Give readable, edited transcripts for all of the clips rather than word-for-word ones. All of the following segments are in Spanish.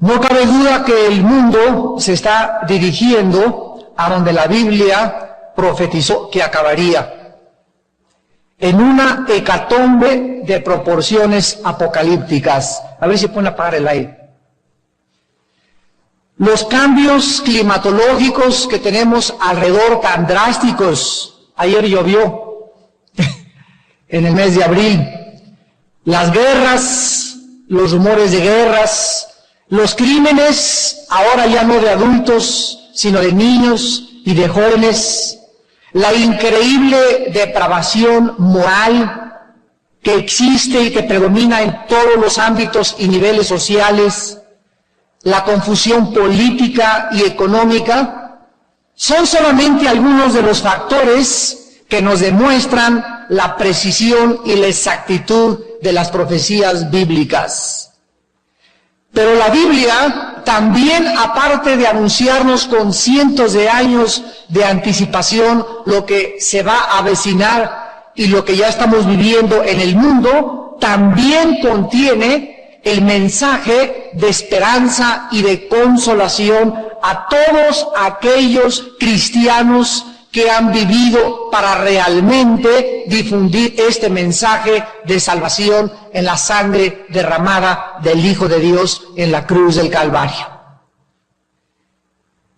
No cabe duda que el mundo se está dirigiendo a donde la Biblia profetizó que acabaría, en una hecatombe de proporciones apocalípticas. A ver si pueden apagar el aire. Los cambios climatológicos que tenemos alrededor tan drásticos. Ayer llovió en el mes de abril. Las guerras, los rumores de guerras, los crímenes, ahora ya no de adultos, sino de niños y de jóvenes, la increíble depravación moral que existe y que predomina en todos los ámbitos y niveles sociales, la confusión política y económica, son solamente algunos de los factores que nos demuestran la precisión y la exactitud de las profecías bíblicas. Pero la Biblia también, aparte de anunciarnos con cientos de años de anticipación lo que se va a avecinar y lo que ya estamos viviendo en el mundo, también contiene el mensaje de esperanza y de consolación a todos aquellos cristianos que han vivido para realmente difundir este mensaje de salvación en la sangre derramada del Hijo de Dios en la cruz del Calvario.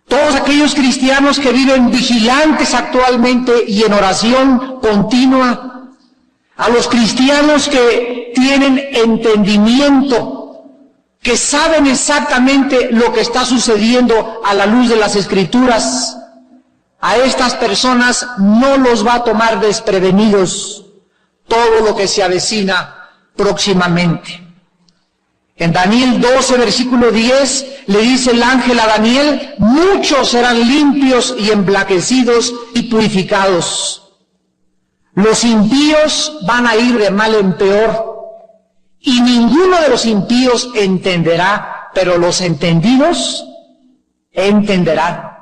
Todos aquellos cristianos que viven vigilantes actualmente y en oración continua, a los cristianos que tienen entendimiento, que saben exactamente lo que está sucediendo a la luz de las Escrituras, a estas personas no los va a tomar desprevenidos todo lo que se avecina próximamente. En Daniel 12, versículo 10, le dice el ángel a Daniel: muchos serán limpios y emblanquecidos y purificados. Los impíos van a ir de mal en peor, y ninguno de los impíos entenderá, pero los entendidos entenderán.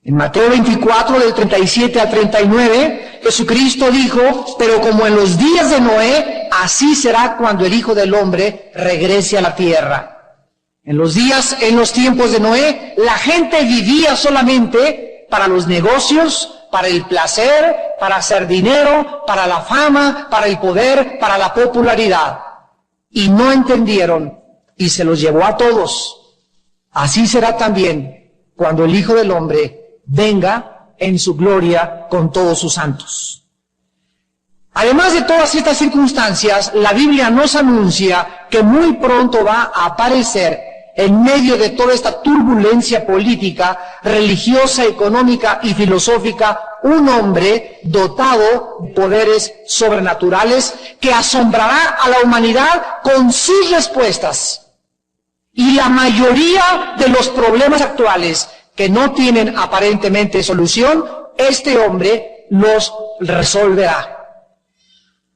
En Mateo 24, del 37 al 39, Jesucristo dijo: pero como en los días de Noé, así será cuando el Hijo del Hombre regrese a la tierra. En los tiempos de Noé, la gente vivía solamente para los negocios, para el placer, para hacer dinero, para la fama, para el poder, para la popularidad. Y no entendieron, y se los llevó a todos. Así será también cuando el Hijo del Hombre venga en su gloria con todos sus santos. Además de todas estas circunstancias, la Biblia nos anuncia que muy pronto va a aparecer, en medio de toda esta turbulencia política, religiosa, económica y filosófica, un hombre dotado de poderes sobrenaturales que asombrará a la humanidad con sus respuestas. Y la mayoría de los problemas actuales que no tienen aparentemente solución, este hombre los resolverá.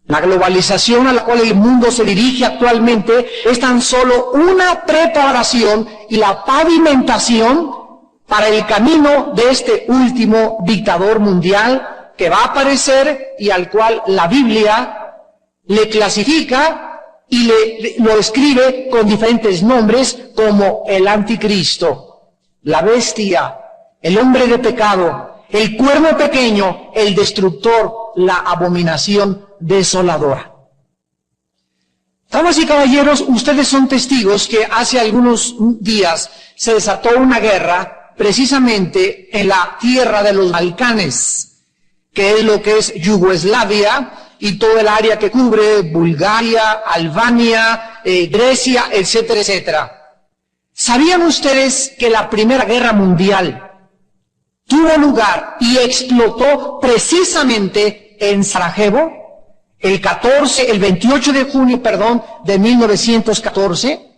La globalización a la cual el mundo se dirige actualmente es tan solo una preparación y la pavimentación para el camino de este último dictador mundial que va a aparecer y al cual la Biblia le clasifica y lo describe con diferentes nombres, como el anticristo, la bestia, el hombre de pecado, el cuerno pequeño, el destructor, la abominación desoladora. Damas y caballeros, ustedes son testigos que hace algunos días se desató una guerra precisamente en la tierra de los Balcanes, que es lo que es Yugoslavia y todo el área que cubre Bulgaria, Albania, Grecia, etcétera, etcétera. ¿Sabían ustedes que la Primera Guerra Mundial tuvo lugar y explotó precisamente en Sarajevo el 28 de junio, de 1914?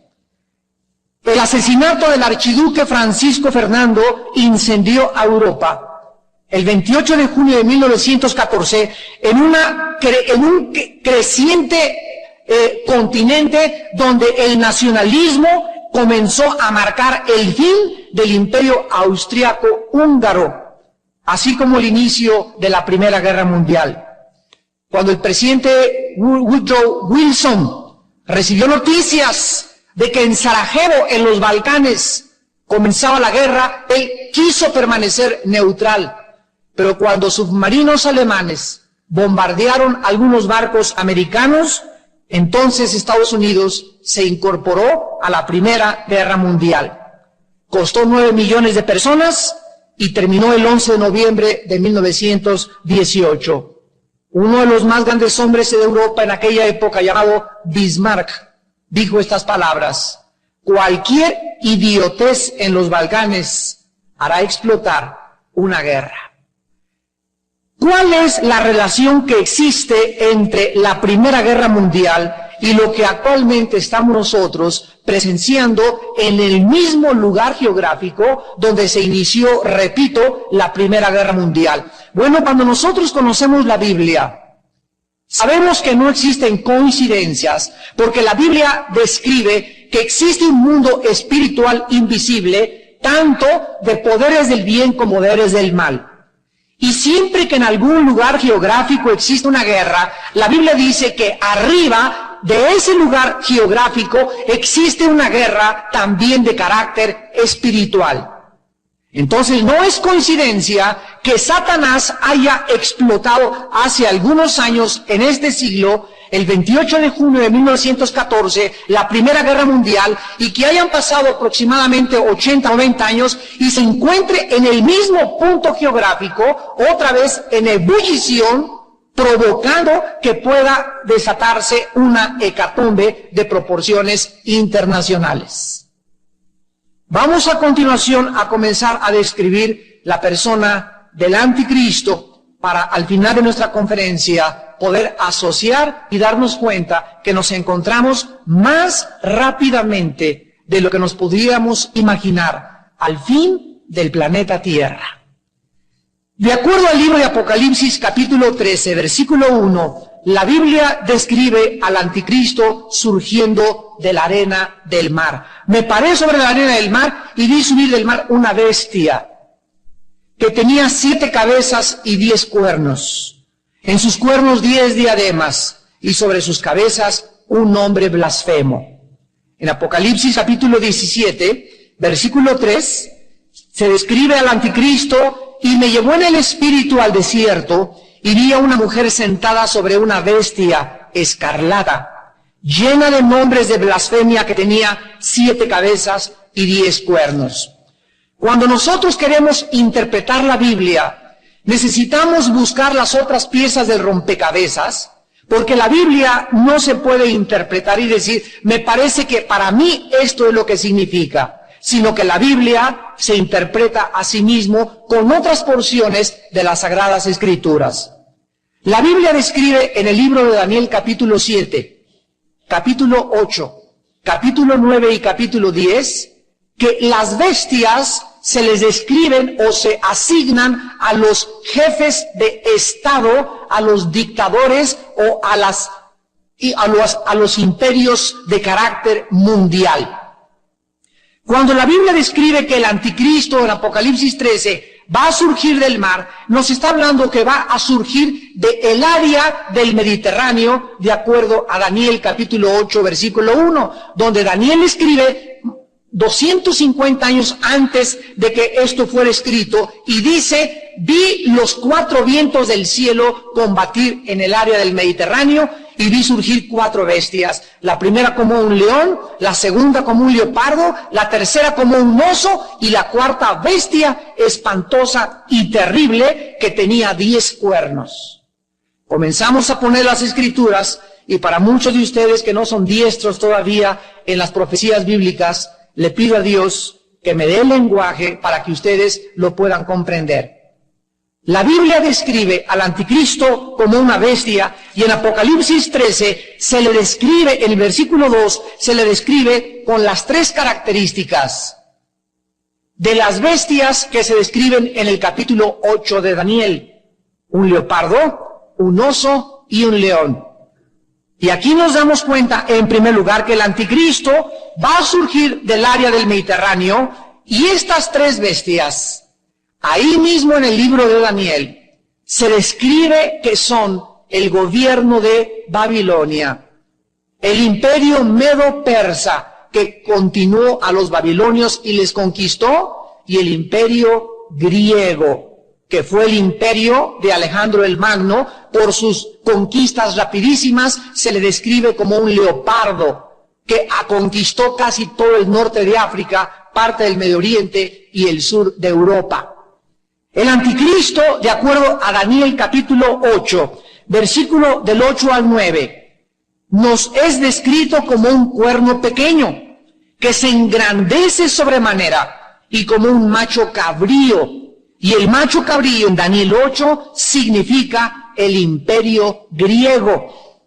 El asesinato del archiduque Francisco Fernando incendió a Europa el 28 de junio de 1914 en un creciente continente donde el nacionalismo comenzó a marcar el fin del imperio austriaco-húngaro, así como el inicio de la Primera Guerra Mundial. Cuando el presidente Woodrow Wilson recibió noticias de que en Sarajevo, en los Balcanes, comenzaba la guerra, él quiso permanecer neutral. Pero cuando submarinos alemanes bombardearon algunos barcos americanos, entonces Estados Unidos se incorporó a la Primera Guerra Mundial. Costó 9 millones de personas y terminó el 11 de noviembre de 1918. Uno de los más grandes hombres de Europa en aquella época, llamado Bismarck, dijo estas palabras: cualquier idiotez en los Balcanes hará explotar una guerra. ¿Cuál es la relación que existe entre la Primera Guerra Mundial y lo que actualmente estamos nosotros presenciando en el mismo lugar geográfico donde se inició, repito, la Primera Guerra Mundial? Bueno, cuando nosotros conocemos la Biblia, sabemos que no existen coincidencias, porque la Biblia describe que existe un mundo espiritual invisible, tanto de poderes del bien como poderes del mal. Y siempre que en algún lugar geográfico existe una guerra, la Biblia dice que arriba de ese lugar geográfico existe una guerra también de carácter espiritual. Entonces no es coincidencia que Satanás haya explotado hace algunos años en este siglo, el 28 de junio de 1914, la Primera Guerra Mundial, y que hayan pasado aproximadamente 80 o 90 años y se encuentre en el mismo punto geográfico, otra vez en ebullición, provocando que pueda desatarse una hecatombe de proporciones internacionales. Vamos a continuación a comenzar a describir la persona del anticristo para al final de nuestra conferencia poder asociar y darnos cuenta que nos encontramos más rápidamente de lo que nos podríamos imaginar al fin del planeta Tierra. De acuerdo al libro de Apocalipsis capítulo 13, versículo 1, la Biblia describe al anticristo surgiendo de la arena del mar. Me paré sobre la arena del mar y vi subir del mar una bestia que tenía 7 cabezas y 10 cuernos. En sus cuernos 10 diademas y sobre sus cabezas un nombre blasfemo. En Apocalipsis capítulo 17, versículo 3, se describe al anticristo: y me llevó en el espíritu al desierto, y vi a una mujer sentada sobre una bestia escarlata, llena de nombres de blasfemia, que tenía 7 cabezas y 10 cuernos. Cuando nosotros queremos interpretar la Biblia, necesitamos buscar las otras piezas del rompecabezas, porque la Biblia no se puede interpretar y decir, me parece que para mí esto es lo que significa, sino que la Biblia se interpreta a sí mismo con otras porciones de las Sagradas Escrituras. La Biblia describe en el libro de Daniel capítulo 7, capítulo 8, capítulo 9 y capítulo 10, que las bestias se les describen o se asignan a los jefes de Estado, a los dictadores o a los imperios de carácter mundial. Cuando la Biblia describe que el anticristo en Apocalipsis 13 va a surgir del mar, nos está hablando que va a surgir del área del Mediterráneo, de acuerdo a Daniel capítulo 8, versículo 1, donde Daniel escribe 250 años antes de que esto fuera escrito, y dice: vi los 4 vientos del cielo combatir en el área del Mediterráneo, y vi surgir 4 bestias, la primera como un león, la segunda como un leopardo, la tercera como un oso, y la cuarta bestia espantosa y terrible que tenía 10 cuernos. Comenzamos a poner las escrituras, y para muchos de ustedes que no son diestros todavía en las profecías bíblicas, le pido a Dios que me dé el lenguaje para que ustedes lo puedan comprender. La Biblia describe al anticristo como una bestia, y en Apocalipsis 13 se le describe, en el versículo 2, se le describe con las 3 características de las bestias que se describen en el capítulo 8 de Daniel: un leopardo, un oso y un león. Y aquí nos damos cuenta, en primer lugar, que el anticristo va a surgir del área del Mediterráneo, y estas 3 bestias, ahí mismo en el libro de Daniel, se describe que son el gobierno de Babilonia, el imperio medo-persa, que continuó a los babilonios y les conquistó, y el imperio griego, que fue el imperio de Alejandro el Magno. Por sus conquistas rapidísimas se le describe como un leopardo que conquistó casi todo el norte de África, parte del Medio Oriente y el sur de Europa. El anticristo, de acuerdo a Daniel capítulo 8, versículo del 8 al 9, nos es descrito como un cuerno pequeño, que se engrandece sobremanera, y como un macho cabrío. Y el macho cabrío en Daniel 8 significa el imperio griego.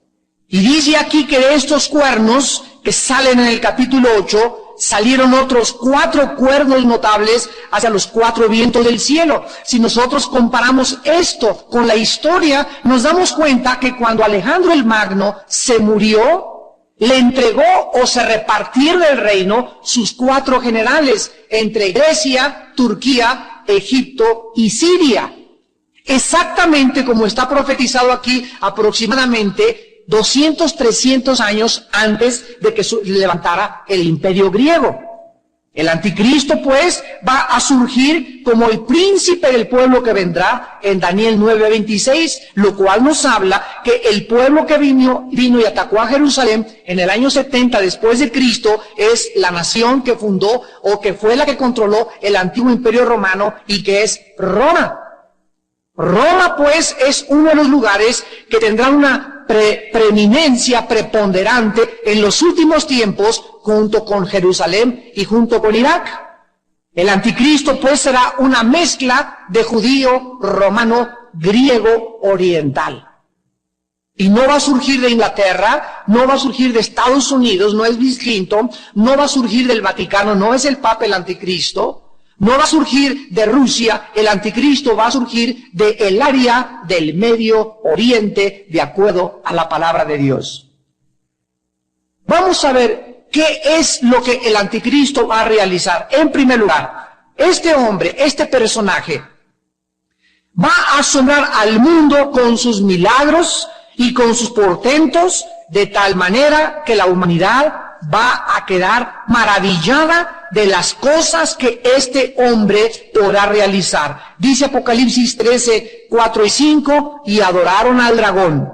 Y dice aquí que de estos cuernos que salen en el capítulo 8, salieron otros 4 cuernos notables hacia los 4 vientos del cielo. Si nosotros comparamos esto con la historia, nos damos cuenta que cuando Alejandro el Magno se murió, le entregó o se repartieron el reino sus 4 generales, entre Grecia, Turquía, Egipto y Siria. Exactamente como está profetizado aquí, aproximadamente 200, 300 años antes de que se levantara el imperio griego. El anticristo, pues, va a surgir como el príncipe del pueblo que vendrá en Daniel 9:26, lo cual nos habla que el pueblo que vino y atacó a Jerusalén en el año 70 después de Cristo es la nación que fundó o que fue la que controló el antiguo imperio romano, y que es Roma. Roma, pues, es uno de los lugares que tendrá una preeminencia preponderante en los últimos tiempos, junto con Jerusalén y junto con Irak. El anticristo, pues, será una mezcla de judío, romano, griego, oriental. Y no va a surgir de Inglaterra, no va a surgir de Estados Unidos, no es Bill Clinton, no va a surgir del Vaticano, no es el Papa el anticristo. No va a surgir de Rusia, el anticristo va a surgir del área del Medio Oriente, de acuerdo a la palabra de Dios. Vamos a ver qué es lo que el anticristo va a realizar. En primer lugar, este hombre, este personaje, va a asombrar al mundo con sus milagros y con sus portentos, de tal manera que la humanidad va a quedar maravillada de las cosas que este hombre podrá realizar. Dice Apocalipsis 13, 4 y 5, y adoraron al dragón,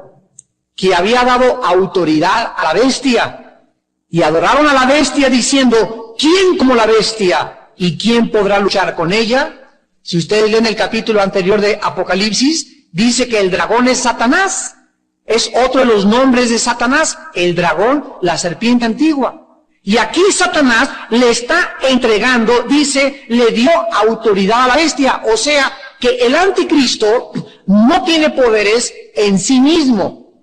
que había dado autoridad a la bestia. Y adoraron a la bestia diciendo, ¿quién como la bestia? ¿Y quién podrá luchar con ella? Si ustedes leen el capítulo anterior de Apocalipsis, dice que el dragón es Satanás. Es otro de los nombres de Satanás, el dragón, la serpiente antigua. Y aquí Satanás le está entregando, dice, le dio autoridad a la bestia. O sea, que el anticristo no tiene poderes en sí mismo.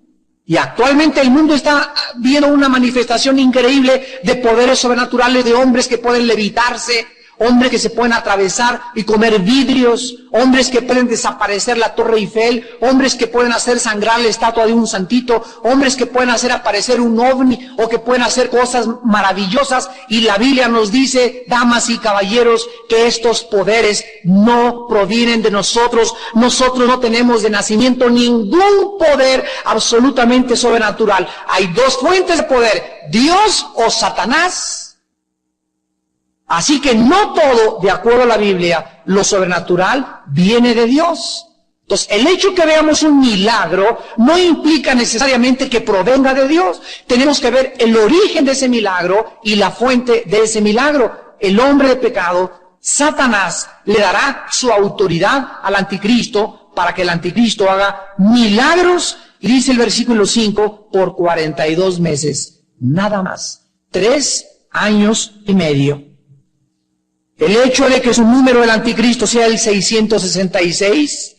Y actualmente el mundo está viendo una manifestación increíble de poderes sobrenaturales, de hombres que pueden levitarse, hombres que se pueden atravesar y comer vidrios, hombres que pueden desaparecer la Torre Eiffel, hombres que pueden hacer sangrar la estatua de un santito, hombres que pueden hacer aparecer un ovni, o que pueden hacer cosas maravillosas. Y la Biblia nos dice, damas y caballeros, que estos poderes no provienen de nosotros. Nosotros no tenemos de nacimiento ningún poder absolutamente sobrenatural. Hay 2 fuentes de poder, Dios o Satanás. Así que no todo, de acuerdo a la Biblia, lo sobrenatural viene de Dios. Entonces, el hecho que veamos un milagro no implica necesariamente que provenga de Dios. Tenemos que ver el origen de ese milagro y la fuente de ese milagro. El hombre de pecado, Satanás, le dará su autoridad al anticristo para que el anticristo haga milagros. Y dice el versículo 5, por 42 meses. Nada más. 3 años y medio. El hecho de que su número del anticristo sea el 666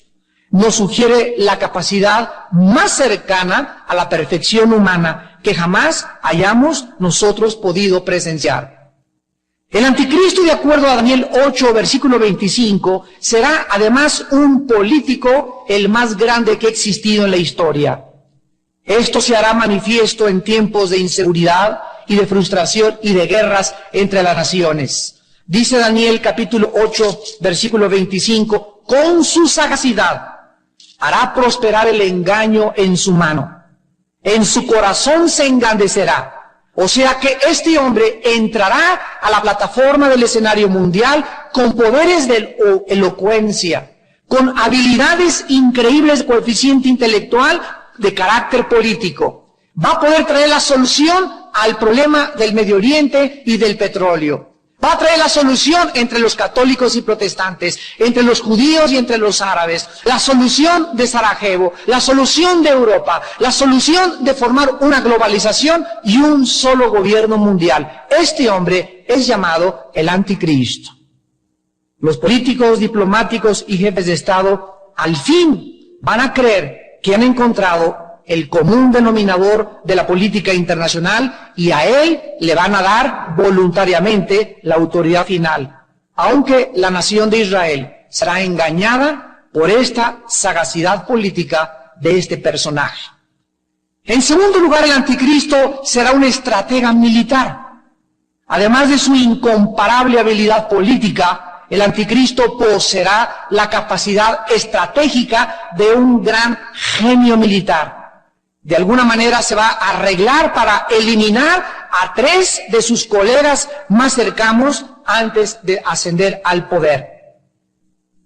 nos sugiere la capacidad más cercana a la perfección humana que jamás hayamos nosotros podido presenciar. El anticristo, de acuerdo a Daniel 8, versículo 25, será además un político el más grande que ha existido en la historia. Esto se hará manifiesto en tiempos de inseguridad y de frustración y de guerras entre las naciones. Dice Daniel capítulo 8, versículo 25, con su sagacidad hará prosperar el engaño en su mano. En su corazón se engrandecerá. O sea que este hombre entrará a la plataforma del escenario mundial con poderes de elocuencia, con habilidades increíbles de coeficiente intelectual de carácter político. Va a poder traer la solución al problema del Medio Oriente y del petróleo. Va a traer la solución entre los católicos y protestantes, entre los judíos y entre los árabes, la solución de Sarajevo, la solución de Europa, la solución de formar una globalización y un solo gobierno mundial. Este hombre es llamado el Anticristo. Los políticos, diplomáticos y jefes de Estado al fin van a creer que han encontrado el común denominador de la política internacional y a él le van a dar voluntariamente la autoridad final, aunque la nación de Israel será engañada por esta sagacidad política de este personaje. En segundo lugar, el anticristo será un estratega militar. Además de su incomparable habilidad política, el anticristo poseerá la capacidad estratégica de un gran genio militar. De alguna manera se va a arreglar para eliminar a 3 de sus colegas más cercanos antes de ascender al poder.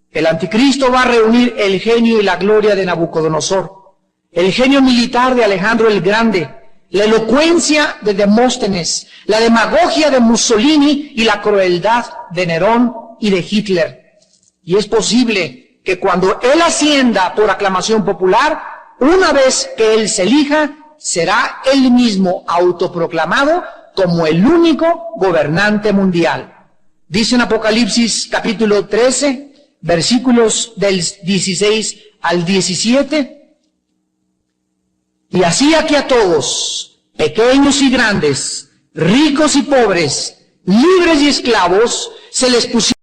El anticristo va a reunir el genio y la gloria de Nabucodonosor, el genio militar de Alejandro el Grande, la elocuencia de Demóstenes, la demagogia de Mussolini y la crueldad de Nerón y de Hitler. Y es posible que cuando él ascienda por aclamación popular, una vez que él se elija, será él mismo autoproclamado como el único gobernante mundial. Dice en Apocalipsis capítulo 13, versículos del 16 al 17, y así aquí a todos, pequeños y grandes, ricos y pobres, libres y esclavos, se les pusieron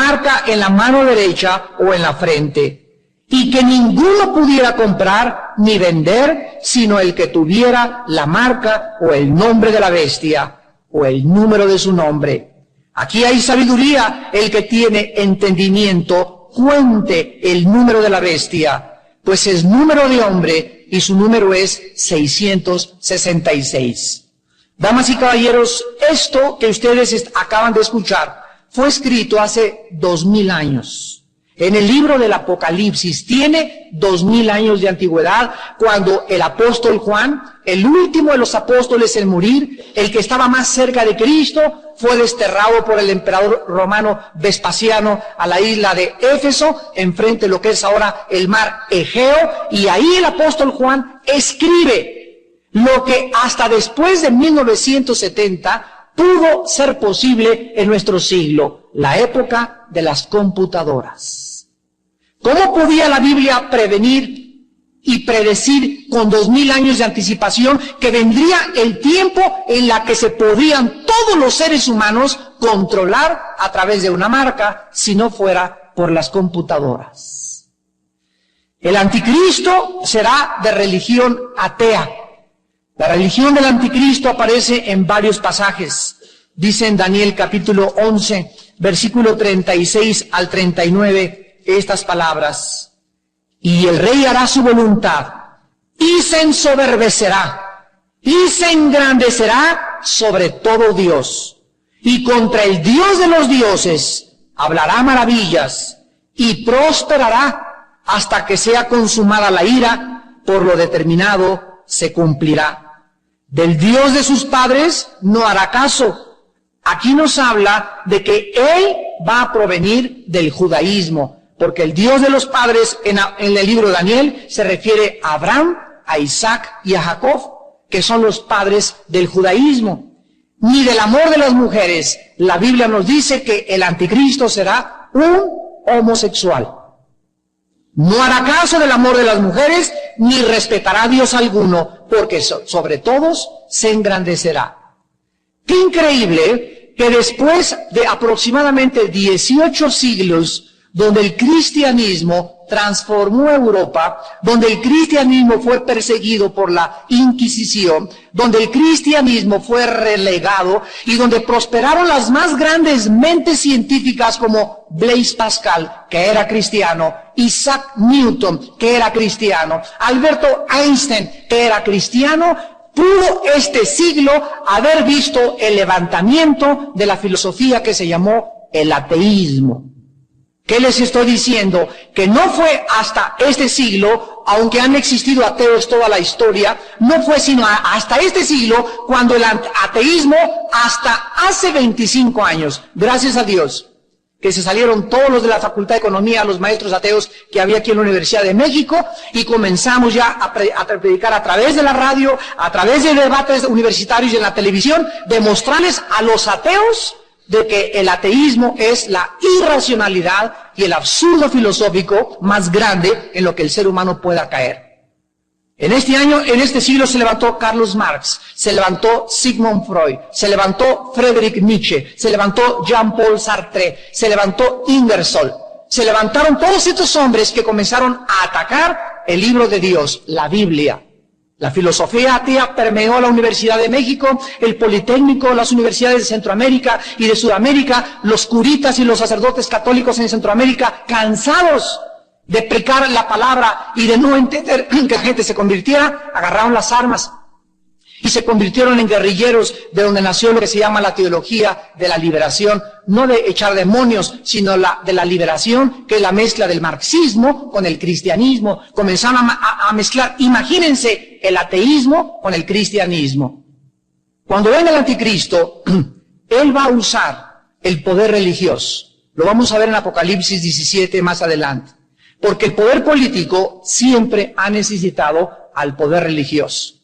marca en la mano derecha o en la frente, y que ninguno pudiera comprar ni vender, sino el que tuviera la marca o el nombre de la bestia o el número de su nombre. Aquí hay sabiduría. El que tiene entendimiento, cuente el número de la bestia, pues es número de hombre y su número es 666. Damas y caballeros, esto que ustedes acaban de escuchar fue escrito hace 2000 años. En el libro del Apocalipsis tiene 2000 años de antigüedad, cuando el apóstol Juan, el último de los apóstoles en morir, el que estaba más cerca de Cristo, fue desterrado por el emperador romano Vespasiano a la isla de Éfeso, enfrente de lo que es ahora el mar Egeo, y ahí el apóstol Juan escribe lo que hasta después de 1970 pudo ser posible en nuestro siglo, la época de las computadoras. ¿Cómo podía la Biblia prevenir y predecir con 2000 años de anticipación que vendría el tiempo en la que se podrían todos los seres humanos controlar a través de una marca, si no fuera por las computadoras? El anticristo será de religión atea. La religión del anticristo aparece en varios pasajes. Dice en Daniel capítulo 11, versículo 36 al 39, estas palabras: y el rey hará su voluntad, y se ensoberbecerá, y se engrandecerá sobre todo Dios, y contra el Dios de los dioses hablará maravillas, y prosperará hasta que sea consumada la ira, por lo determinado se cumplirá. Del Dios de sus padres no hará caso. Aquí nos habla de que Él va a provenir del judaísmo, porque el Dios de los padres en el libro de Daniel se refiere a Abraham, a Isaac y a Jacob, que son los padres del judaísmo. Ni del amor de las mujeres. La Biblia nos dice que el anticristo será un homosexual. No hará caso del amor de las mujeres, ni respetará a Dios alguno, porque sobre todos se engrandecerá. Qué increíble que después de aproximadamente 18 siglos, donde el cristianismo transformó Europa, donde el cristianismo fue perseguido por la Inquisición, donde el cristianismo fue relegado y donde prosperaron las más grandes mentes científicas como Blaise Pascal, que era cristiano, Isaac Newton, que era cristiano, Alberto Einstein, que era cristiano, pudo este siglo haber visto el levantamiento de la filosofía que se llamó el ateísmo. ¿Qué les estoy diciendo? Que no fue hasta este siglo, aunque han existido ateos toda la historia, no fue sino hasta este siglo cuando el ateísmo, hasta hace 25 años, gracias a Dios, que se salieron todos los de la Facultad de Economía, los maestros ateos que había aquí en la Universidad de México, y comenzamos ya a predicar a través de la radio, a través de debates universitarios y en la televisión, demostrarles a los ateos de que el ateísmo es la irracionalidad y el absurdo filosófico más grande en lo que el ser humano pueda caer. En este siglo se levantó Carlos Marx, se levantó Sigmund Freud, se levantó Friedrich Nietzsche, se levantó Jean-Paul Sartre, se levantó Ingersoll. Se levantaron todos estos hombres que comenzaron a atacar el libro de Dios, la Biblia. La filosofía atea permeó la Universidad de México, el Politécnico, las universidades de Centroamérica y de Sudamérica, los curitas y los sacerdotes católicos en Centroamérica, cansados de predicar la palabra y de no entender que la gente se convirtiera, agarraron las armas y se convirtieron en guerrilleros, de donde nació lo que se llama la teología de la liberación, no de echar demonios, sino de la liberación, que es la mezcla del marxismo con el cristianismo. Comenzaron a mezclar, imagínense, el ateísmo con el cristianismo. Cuando venga el anticristo, él va a usar el poder religioso. Lo vamos a ver en Apocalipsis 17 más adelante. Porque el poder político siempre ha necesitado al poder religioso.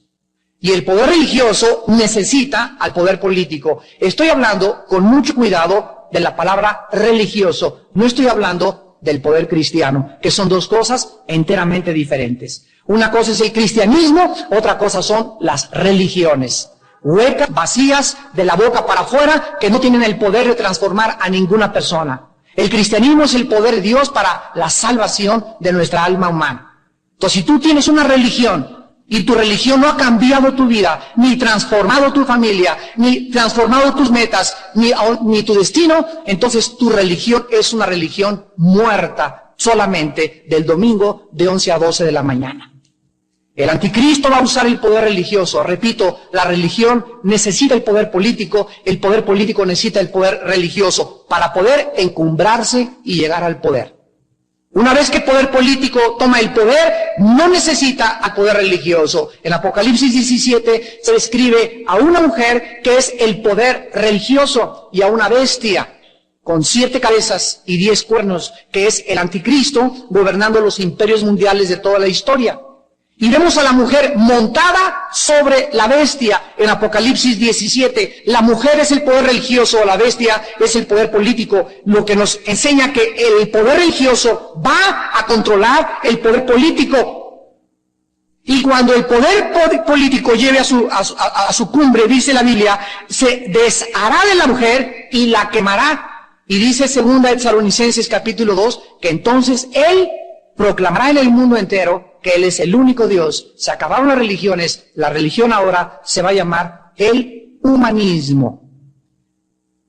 Y el poder religioso necesita al poder político. Estoy hablando con mucho cuidado de la palabra religioso. No estoy hablando del poder cristiano, que son dos cosas enteramente diferentes. Una cosa es el cristianismo, otra cosa son las religiones. Huecas, vacías, de la boca para afuera, que no tienen el poder de transformar a ninguna persona. El cristianismo es el poder de Dios para la salvación de nuestra alma humana. Entonces, si tú tienes una religión y tu religión no ha cambiado tu vida, ni transformado tu familia, ni transformado tus metas, ni tu destino, entonces tu religión es una religión muerta solamente del domingo de 11 a 12 de la mañana. El anticristo va a usar el poder religioso. Repito, la religión necesita el poder político necesita el poder religioso para poder encumbrarse y llegar al poder. Una vez que el poder político toma el poder, no necesita al poder religioso. En Apocalipsis 17 se describe a una mujer que es el poder religioso y a una bestia con 7 cabezas y 10 cuernos, que es el anticristo gobernando los imperios mundiales de toda la historia. Y vemos a la mujer montada sobre la bestia en Apocalipsis 17. La mujer es el poder religioso, la bestia es el poder político, lo que nos enseña que el poder religioso va a controlar el poder político. Y cuando el poder político lleve a su cumbre, dice la Biblia, se deshará de la mujer y la quemará. Y dice 2 Tesalonicenses capítulo 2, que entonces él proclamará en el mundo entero que Él es el único Dios. Se acabaron las religiones, la religión ahora se va a llamar el humanismo.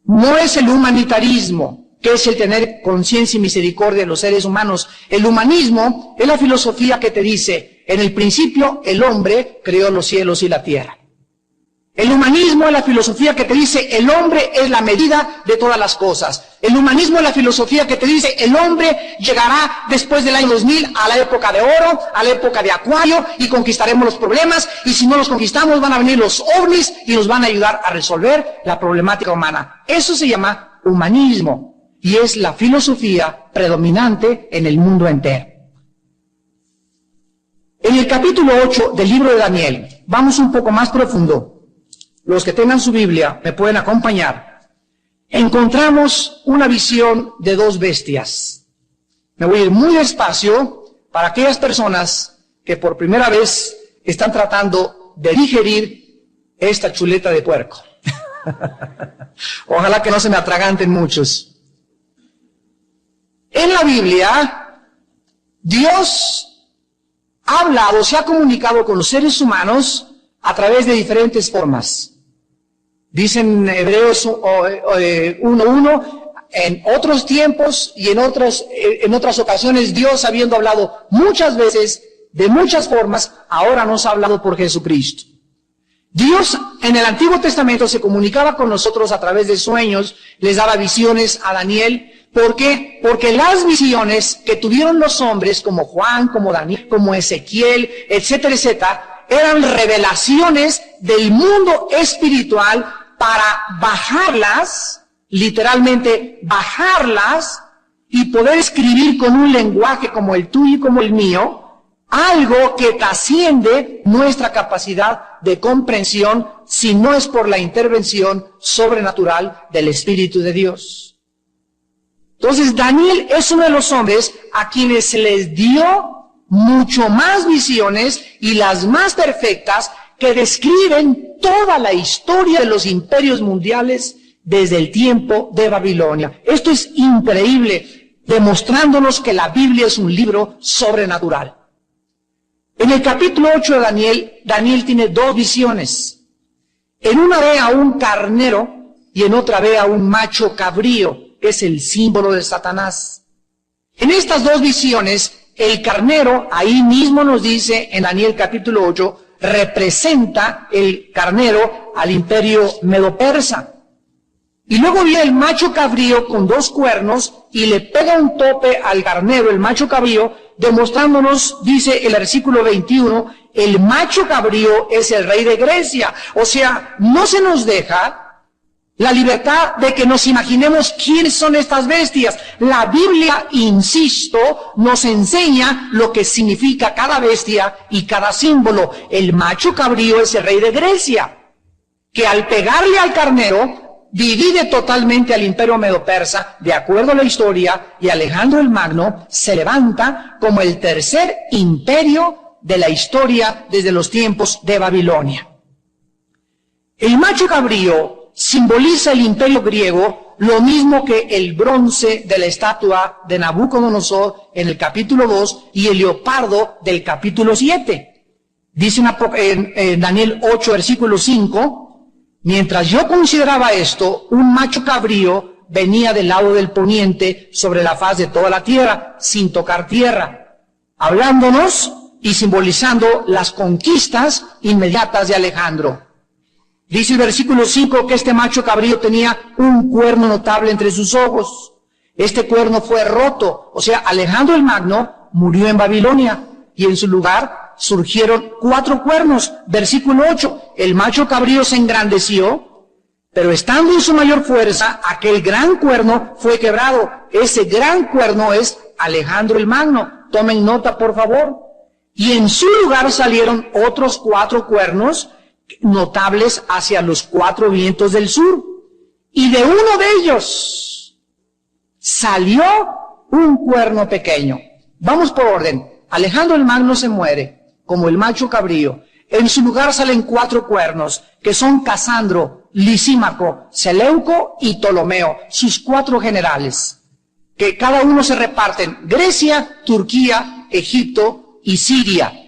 No es el humanitarismo, que es el tener conciencia y misericordia de los seres humanos. El humanismo es la filosofía que te dice, en el principio el hombre creó los cielos y la tierra. El humanismo es la filosofía que te dice el hombre es la medida de todas las cosas. El humanismo es la filosofía que te dice el hombre llegará después del año 2000 a la época de oro, a la época de Acuario y conquistaremos los problemas y si no los conquistamos van a venir los ovnis y nos van a ayudar a resolver la problemática humana. Eso se llama humanismo y es la filosofía predominante en el mundo entero. En el capítulo 8 del libro de Daniel, vamos un poco más profundo. Los que tengan su Biblia me pueden acompañar. Encontramos una visión de 2 bestias. Me voy a ir muy despacio para aquellas personas que por primera vez están tratando de digerir esta chuleta de puerco. Ojalá que no se me atraganten muchos. En la Biblia, Dios ha hablado, se ha comunicado con los seres humanos a través de diferentes formas. Dicen Hebreos 1:1, en otros tiempos y en otras ocasiones Dios, habiendo hablado muchas veces, de muchas formas, ahora nos ha hablado por Jesucristo. Dios en el Antiguo Testamento se comunicaba con nosotros a través de sueños, les daba visiones a Daniel. ¿Por qué? Porque las visiones que tuvieron los hombres, como Juan, como Daniel, como Ezequiel, etcétera, etcétera, eran revelaciones del mundo espiritual para bajarlas, literalmente bajarlas, y poder escribir con un lenguaje como el tuyo y como el mío, algo que trasciende nuestra capacidad de comprensión si no es por la intervención sobrenatural del Espíritu de Dios. Entonces Daniel es uno de los hombres a quienes se les dio mucho más visiones y las más perfectas que describen toda la historia de los imperios mundiales desde el tiempo de Babilonia. Esto es increíble, demostrándonos que la Biblia es un libro sobrenatural. En el capítulo 8 de Daniel tiene 2 visiones. En una ve a un carnero y en otra ve a un macho cabrío, que es el símbolo de Satanás. En estas 2 visiones, el carnero, ahí mismo nos dice en Daniel capítulo 8, representa el carnero al imperio medo-persa. Y luego viene el macho cabrío con 2 cuernos y le pega un tope al carnero, el macho cabrío, demostrándonos, dice el versículo 21, el macho cabrío es el rey de Grecia. O sea, no se nos deja la libertad de que nos imaginemos quiénes son estas bestias. La Biblia, insisto, nos enseña lo que significa cada bestia y cada símbolo. El macho cabrío es el rey de Grecia, que al pegarle al carnero, divide totalmente al imperio medo-persa, de acuerdo a la historia, y Alejandro el Magno se levanta como el 3er imperio de la historia desde los tiempos de Babilonia. El macho cabrío simboliza el imperio griego, lo mismo que el bronce de la estatua de Nabucodonosor en el capítulo 2 y el leopardo del capítulo 7. Dice en Daniel 8, versículo 5, mientras yo consideraba esto, un macho cabrío venía del lado del poniente sobre la faz de toda la tierra, sin tocar tierra, hablándonos y simbolizando las conquistas inmediatas de Alejandro. Dice el versículo 5 que este macho cabrío tenía un cuerno notable entre sus ojos. Este cuerno fue roto, o sea, Alejandro el Magno murió en Babilonia y en su lugar surgieron 4 cuernos. Versículo 8, el macho cabrío se engrandeció, pero estando en su mayor fuerza, aquel gran cuerno fue quebrado. Ese gran cuerno es Alejandro el Magno. Tomen nota, por favor. Y en su lugar salieron otros 4 cuernos notables hacia los 4 vientos del sur. Y de uno de ellos salió un cuerno pequeño. Vamos por orden. Alejandro el Magno se muere como el macho cabrío. En su lugar salen 4 cuernos, que son Casandro, Lisímaco, Seleuco y Ptolomeo, sus 4 generales, que cada uno se reparten Grecia, Turquía, Egipto y Siria.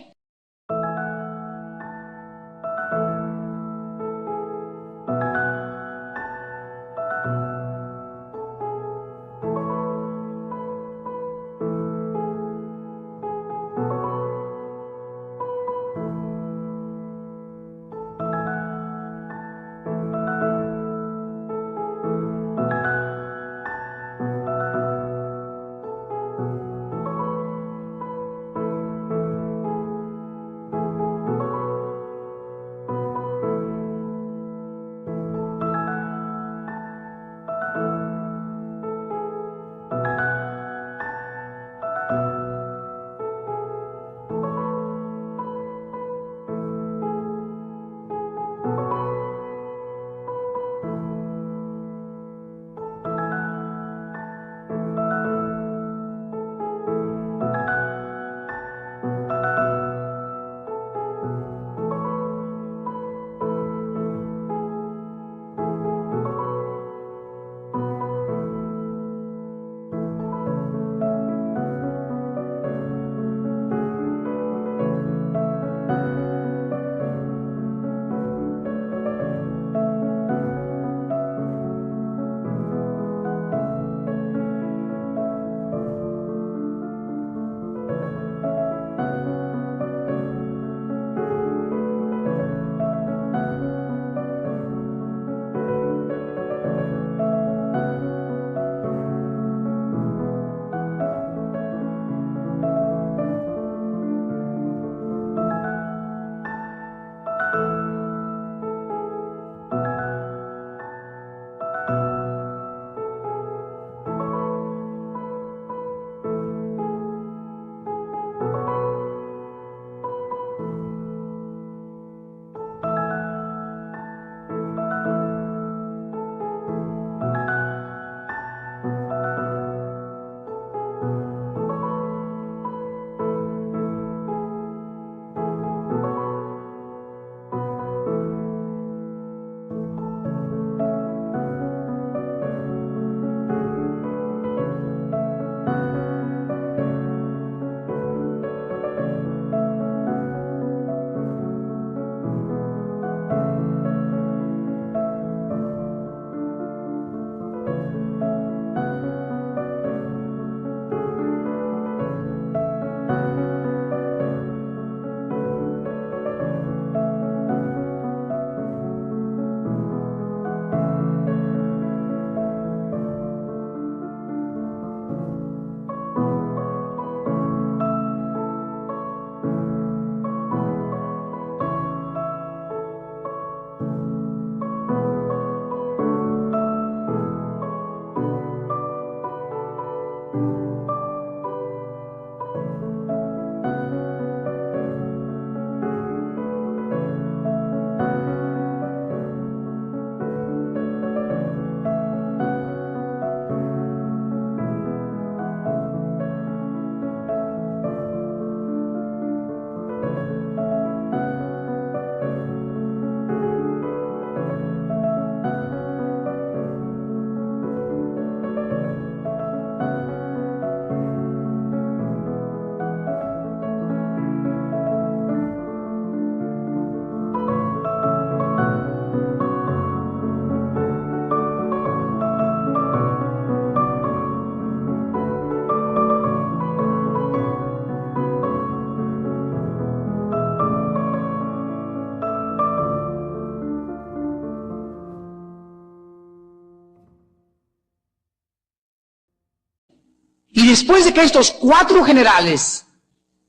Y después de que estos 4 generales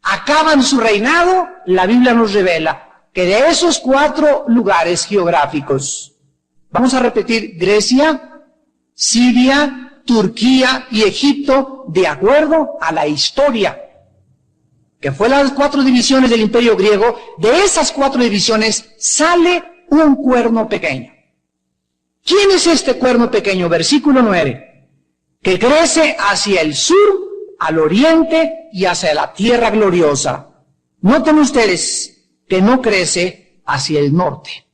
acaban su reinado, la Biblia nos revela que de esos 4 lugares geográficos, vamos a repetir, Grecia, Siria, Turquía y Egipto, de acuerdo a la historia, que fue las 4 divisiones del imperio griego, de esas 4 divisiones sale un cuerno pequeño. ¿Quién es este cuerno pequeño? Versículo 9. Que crece hacia el sur, al oriente y hacia la tierra gloriosa. Noten ustedes que no crece hacia el norte.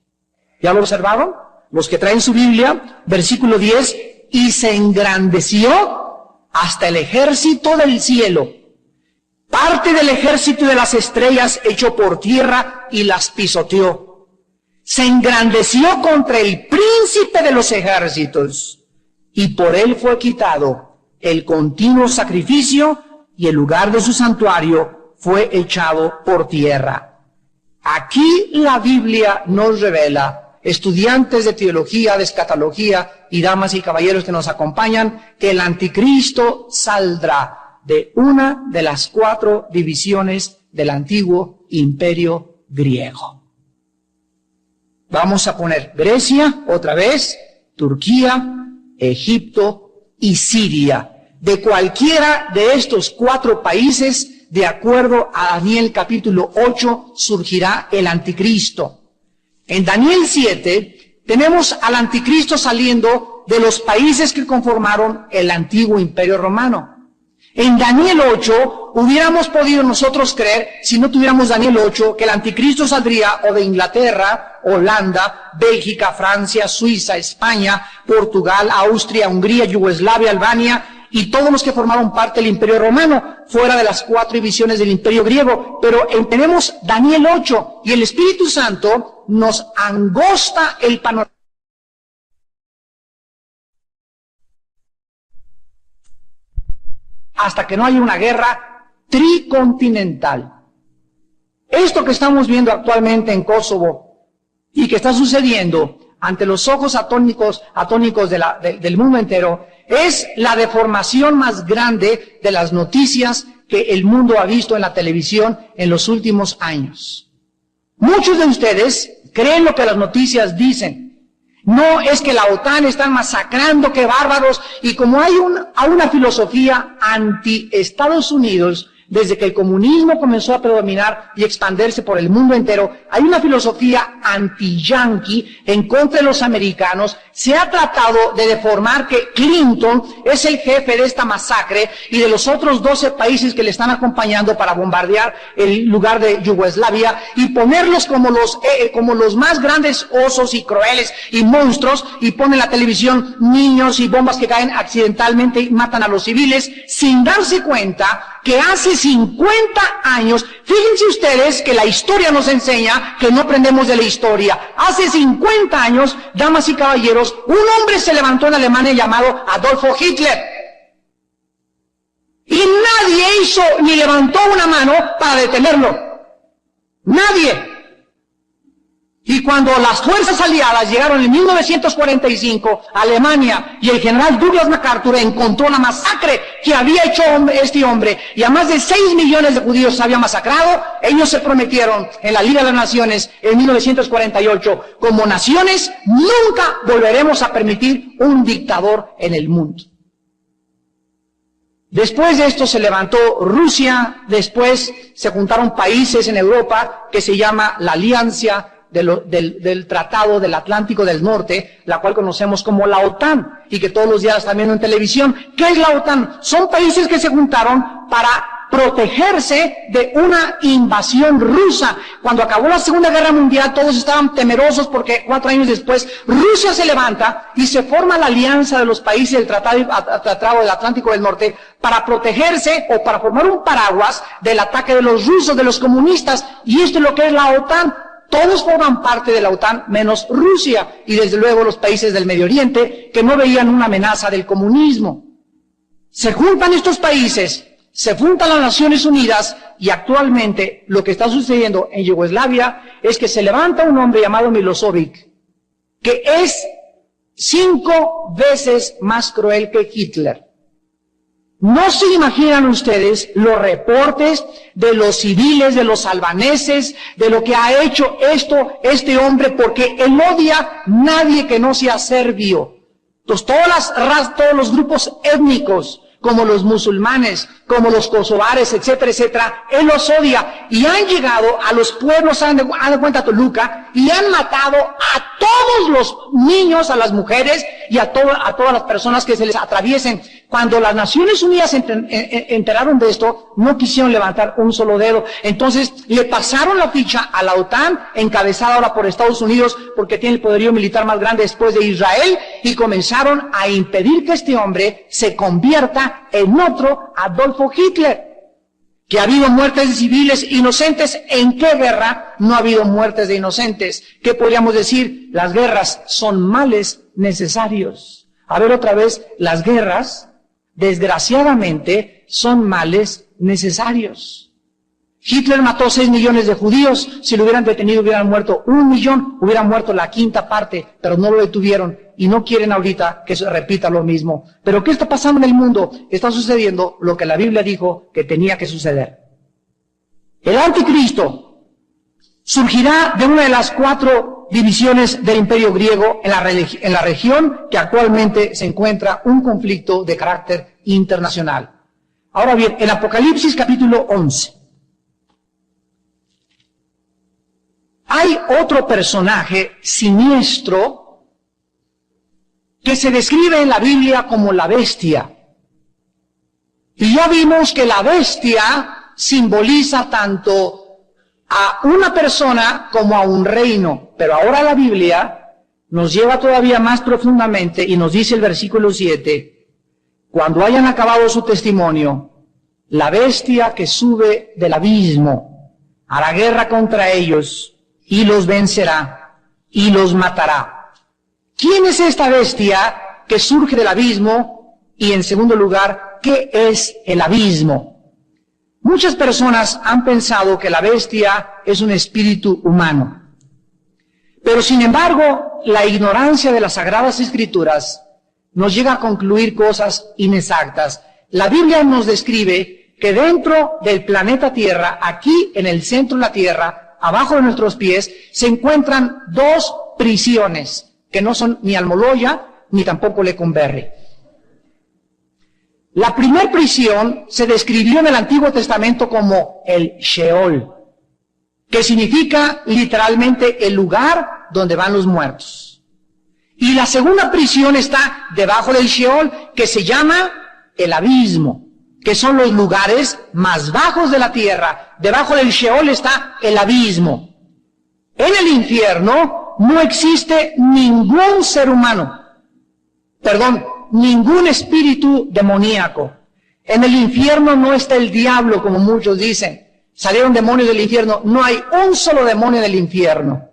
¿Ya lo observaron? Los que traen su Biblia, versículo 10, y se engrandeció hasta el ejército del cielo. Parte del ejército de las estrellas echó por tierra y las pisoteó. Se engrandeció contra el príncipe de los ejércitos. Y por él fue quitado el continuo sacrificio y el lugar de su santuario fue echado por tierra. Aquí la Biblia nos revela, estudiantes de teología, de escatología y damas y caballeros que nos acompañan, que el anticristo saldrá de una de las 4 divisiones del antiguo imperio griego. Vamos a poner Grecia otra vez, Turquía, Egipto y Siria. De cualquiera de estos 4 países, de acuerdo a Daniel capítulo 8, surgirá el anticristo. En Daniel 7 tenemos al anticristo saliendo de los países que conformaron el antiguo imperio romano. En Daniel 8 hubiéramos podido nosotros creer, si no tuviéramos Daniel 8, que el anticristo saldría o de Inglaterra, Holanda, Bélgica, Francia, Suiza, España, Portugal, Austria, Hungría, Yugoslavia, Albania y todos los que formaron parte del imperio romano, fuera de las 4 divisiones del imperio griego. Pero tenemos Daniel 8 y el Espíritu Santo nos angosta el panorama. Hasta que no haya una guerra tricontinental. Esto que estamos viendo actualmente en Kosovo y que está sucediendo ante los ojos atónicos del mundo entero es la deformación más grande de las noticias que el mundo ha visto en la televisión en los últimos años. Muchos de ustedes creen lo que las noticias dicen. No es que la OTAN está masacrando, qué bárbaros, y como hay una filosofía anti-Estados Unidos, desde que el comunismo comenzó a predominar y expandirse por el mundo entero, hay una filosofía anti-yanqui en contra de los americanos. Se ha tratado de deformar que Clinton es el jefe de esta masacre y de los otros 12 países que le están acompañando para bombardear el lugar de Yugoslavia y ponerlos como los más grandes osos y crueles y monstruos, y pone en la televisión niños y bombas que caen accidentalmente y matan a los civiles sin darse cuenta que hace 50 años, fíjense ustedes que la historia nos enseña que no aprendemos de la historia. Hace 50 años, damas y caballeros, un hombre se levantó en Alemania llamado Adolfo Hitler. Y nadie hizo ni levantó una mano para detenerlo. Nadie. Y cuando las fuerzas aliadas llegaron en 1945 a Alemania y el general Douglas MacArthur encontró la masacre que había hecho este hombre y a más de 6 millones de judíos se había masacrado, ellos se prometieron en la Liga de las Naciones en 1948, como naciones nunca volveremos a permitir un dictador en el mundo. Después de esto se levantó Rusia, después se juntaron países en Europa que se llama la Alianza del Tratado del Atlántico del Norte, la cual conocemos como la OTAN, y que todos los días están viendo en televisión. ¿Qué es la OTAN? Son países que se juntaron para protegerse de una invasión rusa. Cuando acabó la Segunda Guerra Mundial, todos estaban temerosos porque 4 años después Rusia se levanta y se forma la alianza de los países del Tratado del Atlántico del Norte para protegerse o para formar un paraguas del ataque de los rusos, de los comunistas, y esto es lo que es la OTAN. Todos forman parte de la OTAN, menos Rusia y desde luego los países del Medio Oriente que no veían una amenaza del comunismo. Se juntan estos países, se juntan las Naciones Unidas y actualmente lo que está sucediendo en Yugoslavia es que se levanta un hombre llamado Milošević, que es 5 veces más cruel que Hitler. No se imaginan ustedes los reportes de los civiles, de los albaneses, de lo que ha hecho este hombre, porque él odia nadie que no sea serbio. Entonces, todos los grupos étnicos, como los musulmanes, como los kosovares, etcétera, etcétera, él los odia. Y han llegado a los pueblos, han de cuenta Toluca, y han matado a todos los niños, a las mujeres y a todas las personas que se les atraviesen. Cuando las Naciones Unidas se enteraron de esto, no quisieron levantar un solo dedo. Entonces, le pasaron la ficha a la OTAN, encabezada ahora por Estados Unidos, porque tiene el poderío militar más grande después de Israel, y comenzaron a impedir que este hombre se convierta en otro Adolfo Hitler. Que ha habido muertes de civiles inocentes. ¿En qué guerra no ha habido muertes de inocentes? ¿Qué podríamos decir? Las guerras son males necesarios. A ver otra vez, las guerras, desgraciadamente, son males necesarios. Hitler mató 6 millones de judíos. Si lo hubieran detenido, hubieran muerto 1 millón, hubieran muerto la quinta parte, pero no lo detuvieron y no quieren ahorita que se repita lo mismo. Pero ¿qué está pasando en el mundo? Está sucediendo lo que la Biblia dijo que tenía que suceder. El anticristo surgirá de una de las 4 divisiones del imperio griego en la región que actualmente se encuentra un conflicto de carácter internacional. Ahora bien, en Apocalipsis capítulo 11, hay otro personaje siniestro que se describe en la Biblia como la bestia. Y ya vimos que la bestia simboliza tanto a una persona como a un reino. Pero ahora la Biblia nos lleva todavía más profundamente y nos dice el versículo 7, cuando hayan acabado su testimonio, la bestia que sube del abismo hará guerra contra ellos y los vencerá y los matará. ¿Quién es esta bestia que surge del abismo? Y en segundo lugar, ¿qué es el abismo? Muchas personas han pensado que la bestia es un espíritu humano. Pero sin embargo, la ignorancia de las Sagradas Escrituras nos llega a concluir cosas inexactas. La Biblia nos describe que dentro del planeta Tierra, aquí en el centro de la Tierra, abajo de nuestros pies, se encuentran 2 prisiones, que no son ni Almoloya, ni tampoco Lecumberri. La primera prisión se describió en el Antiguo Testamento como el Sheol, que significa literalmente el lugar donde van los muertos. Y la segunda prisión está debajo del Sheol, que se llama el abismo, que son los lugares más bajos de la tierra. Debajo del Sheol está el abismo. En el infierno no existe ningún ser humano, ningún espíritu demoníaco. En el infierno no está el diablo, como muchos dicen. Salieron demonios del infierno. No hay un solo demonio en el infierno.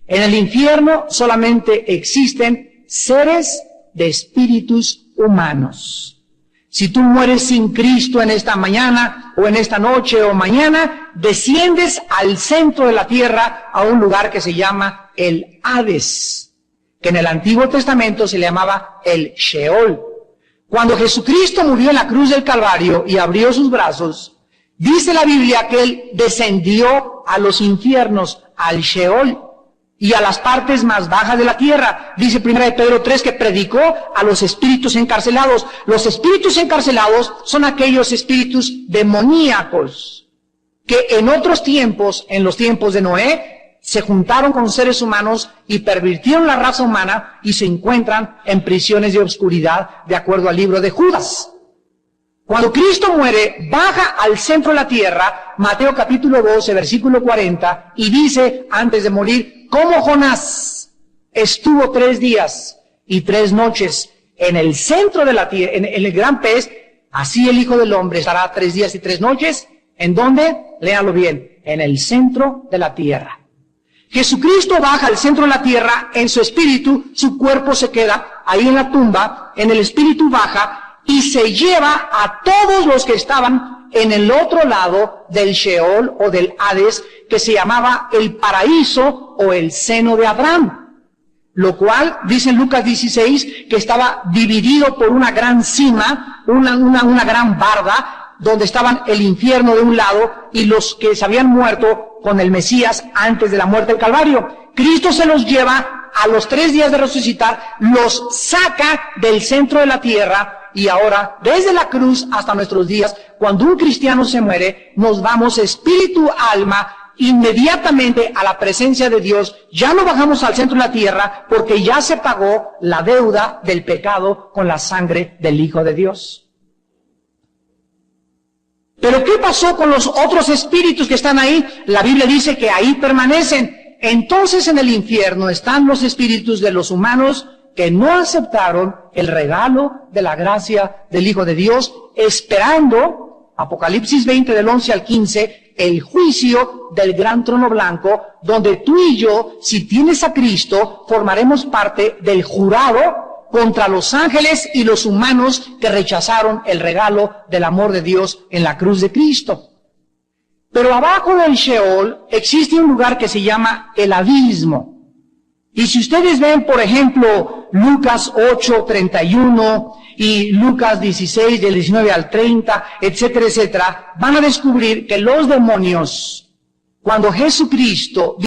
En el infierno solamente existen seres de espíritus humanos. Si tú mueres sin Cristo en esta mañana, o en esta noche o mañana, desciendes al centro de la tierra, a un lugar que se llama el Hades, que en el Antiguo Testamento se le llamaba el Sheol. Cuando Jesucristo murió en la cruz del Calvario y abrió sus brazos, dice la Biblia que Él descendió a los infiernos, al Sheol, y a las partes más bajas de la tierra. Dice 1 Pedro 3 que predicó a los espíritus encarcelados. Los espíritus encarcelados son aquellos espíritus demoníacos que en otros tiempos, en los tiempos de Noé, se juntaron con seres humanos y pervirtieron la raza humana y se encuentran en prisiones de oscuridad, de acuerdo al libro de Judas. Cuando Cristo muere, baja al centro de la tierra, Mateo capítulo 12, versículo 40, y dice, antes de morir, como Jonás estuvo 3 días y 3 noches en el centro de la tierra, en el gran pez, así el Hijo del Hombre estará 3 días y 3 noches, ¿en dónde? Léalo bien, en el centro de la tierra. Jesucristo baja al centro de la tierra en su espíritu, su cuerpo se queda ahí en la tumba, en el espíritu baja, y se lleva a todos los que estaban en el otro lado del Sheol o del Hades, que se llamaba el paraíso o el seno de Abraham. lo cual dice en Lucas 16 que estaba dividido por una gran cima, una gran barda, donde estaban el infierno de un lado y los que se habían muerto con el Mesías antes de la muerte del Calvario. Cristo se los lleva a los 3 días de resucitar, los saca del centro de la tierra y ahora, desde la cruz hasta nuestros días, cuando un cristiano se muere, nos vamos espíritu, alma, inmediatamente a la presencia de Dios. Ya no bajamos al centro de la tierra porque ya se pagó la deuda del pecado con la sangre del Hijo de Dios. Pero ¿qué pasó con los otros espíritus que están ahí? La Biblia dice que ahí permanecen. Entonces en el infierno están los espíritus de los humanos que no aceptaron el regalo de la gracia del Hijo de Dios, esperando, Apocalipsis 20 del 11 al 15, el juicio del gran trono blanco, donde tú y yo, si tienes a Cristo, formaremos parte del jurado contra los ángeles y los humanos que rechazaron el regalo del amor de Dios en la cruz de Cristo. Pero abajo del Sheol existe un lugar que se llama el abismo. Y si ustedes ven, por ejemplo, Lucas 8:31 y Lucas 16 del 19 al 30, etcétera, etcétera, van a descubrir que los demonios, cuando Jesucristo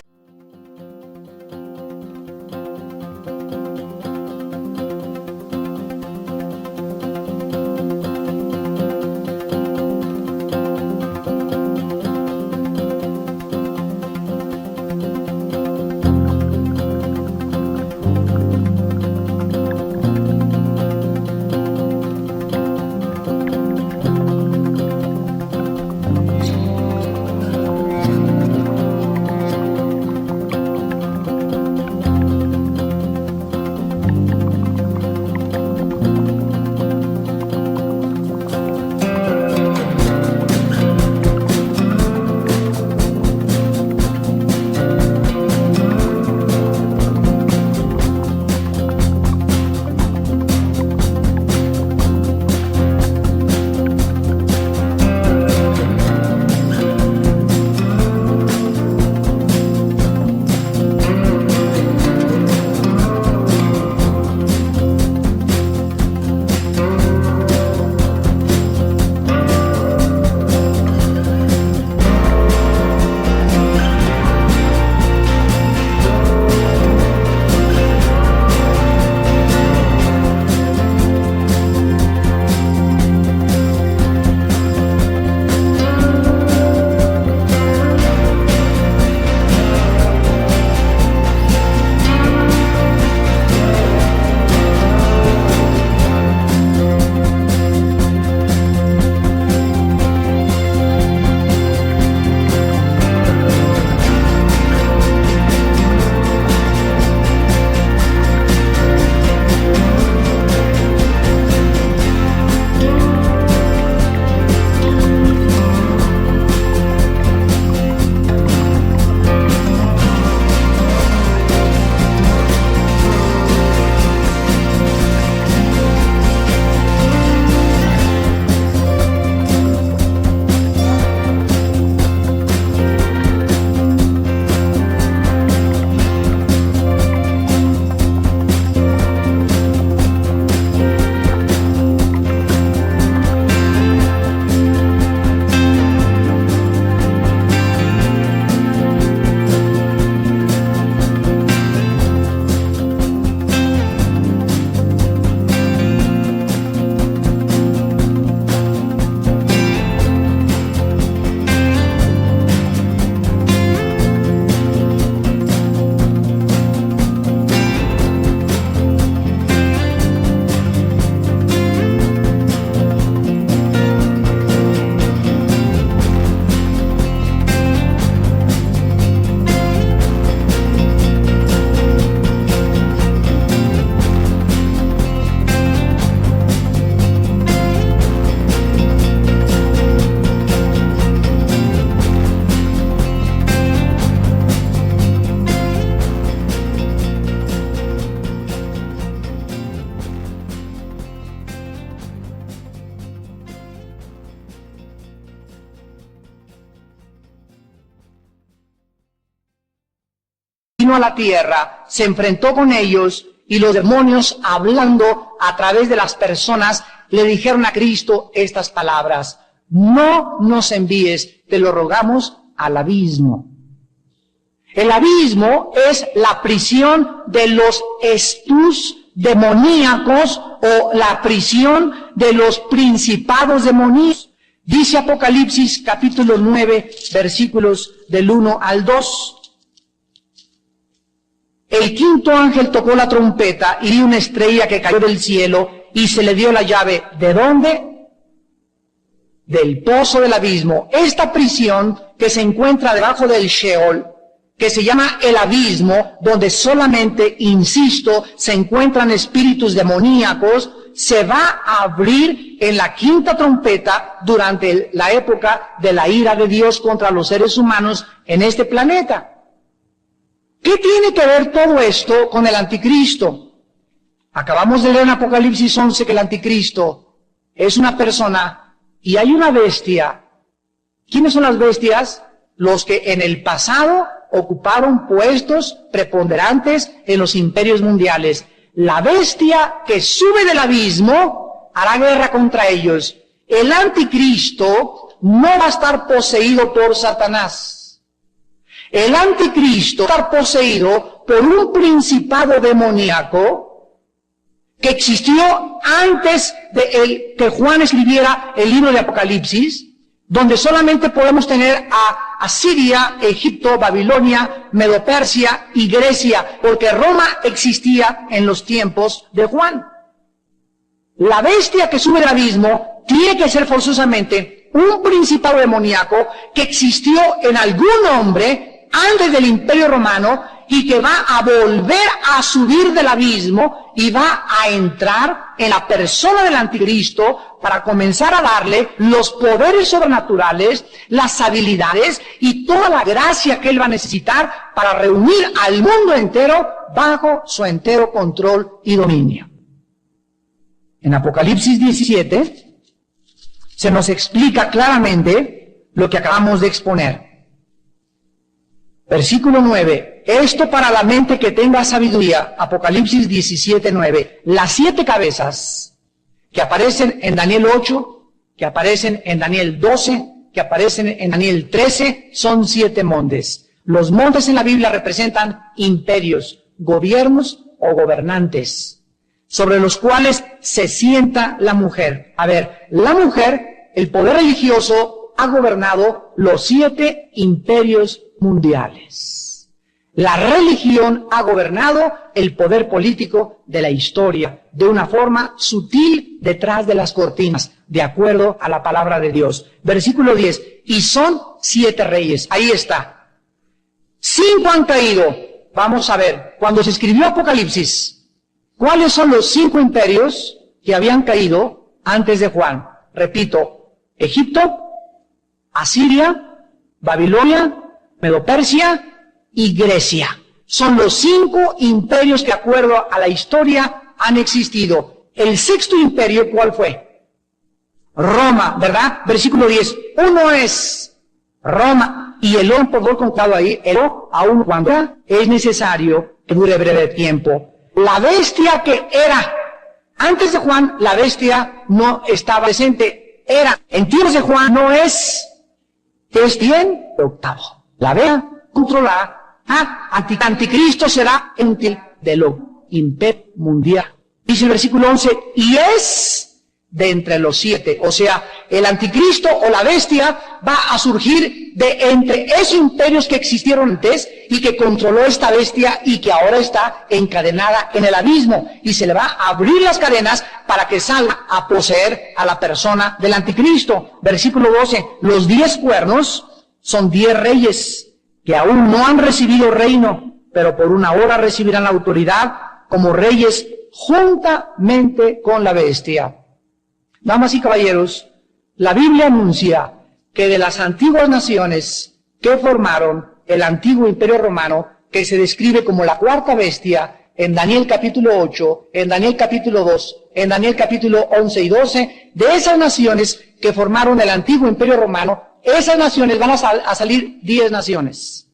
vino a la tierra, se enfrentó con ellos, y los demonios, hablando a través de las personas, le dijeron a Cristo estas palabras: no nos envíes, te lo rogamos, al abismo. El abismo es la prisión de los espíritus demoníacos o la prisión de los principados demoníacos. Dice Apocalipsis capítulo 9, versículos del 1 al 2. El quinto ángel tocó la trompeta y vi una estrella que cayó del cielo y se le dio la llave. ¿De dónde? Del pozo del abismo. Esta prisión que se encuentra debajo del Sheol, que se llama el abismo, donde solamente, insisto, se encuentran espíritus demoníacos, se va a abrir en la quinta trompeta durante la época de la ira de Dios contra los seres humanos en este planeta. ¿Qué tiene que ver todo esto con el anticristo? Acabamos de leer en Apocalipsis 11 que el anticristo es una persona y hay una bestia. ¿Quiénes son las bestias? Los que en el pasado ocuparon puestos preponderantes en los imperios mundiales. La bestia que sube del abismo hará guerra contra ellos. El anticristo no va a estar poseído por Satanás. El anticristo va a estar poseído por un principado demoníaco que existió antes de que Juan escribiera el libro de Apocalipsis, donde solamente podemos tener a Asiria, Egipto, Babilonia, Medo-Persia y Grecia, porque Roma existía en los tiempos de Juan. La bestia que sube del abismo tiene que ser forzosamente un principado demoníaco que existió en algún hombre antes del Imperio Romano y que va a volver a subir del abismo y va a entrar en la persona del anticristo para comenzar a darle los poderes sobrenaturales, las habilidades y toda la gracia que él va a necesitar para reunir al mundo entero bajo su entero control y dominio. En Apocalipsis 17 se nos explica claramente lo que acabamos de exponer. Versículo 9, esto para la mente que tenga sabiduría, Apocalipsis 17, 9. Las 7 cabezas que aparecen en Daniel 8, que aparecen en Daniel 12, que aparecen en Daniel 13, son 7 montes. Los montes en la Biblia representan imperios, gobiernos o gobernantes, sobre los cuales se sienta la mujer. A ver, la mujer, el poder religioso, ha gobernado los 7 imperios mundiales. La religión ha gobernado el poder político de la historia de una forma sutil detrás de las cortinas, de acuerdo a la palabra de Dios. Versículo 10, y son 7 reyes. Ahí está. 5 han caído. Vamos a ver, cuando se escribió Apocalipsis, ¿cuáles son los 5 imperios que habían caído antes de Juan? Repito, Egipto, Asiria, Babilonia, Medo-Persia y Grecia. Son los 5 imperios que, de acuerdo a la historia, han existido. El 6º imperio, ¿cuál fue? Roma, ¿verdad? Versículo 10. Uno es Roma, y el oro, por contado ahí, el oro, aun cuando es necesario que dure breve tiempo. La bestia que era, antes de Juan, la bestia no estaba presente. Era, en tiempos de Juan, no es bien, octavo. La bestia controlará. Anticristo será de lo imperio mundial. Dice el versículo 11, y es de entre los 7. O sea, el anticristo o la bestia va a surgir de entre esos imperios que existieron antes y que controló esta bestia y que ahora está encadenada en el abismo. Y se le va a abrir las cadenas para que salga a poseer a la persona del anticristo. Versículo 12, los 10 cuernos son 10 reyes que aún no han recibido reino, pero por una hora recibirán la autoridad como reyes juntamente con la bestia. Damas y caballeros, la Biblia anuncia que de las antiguas naciones que formaron el antiguo imperio romano, que se describe como la cuarta bestia, en Daniel capítulo 8, en Daniel capítulo 2, en Daniel capítulo 11 y 12, de esas naciones que formaron el antiguo imperio romano, esas naciones van a salir 10 naciones.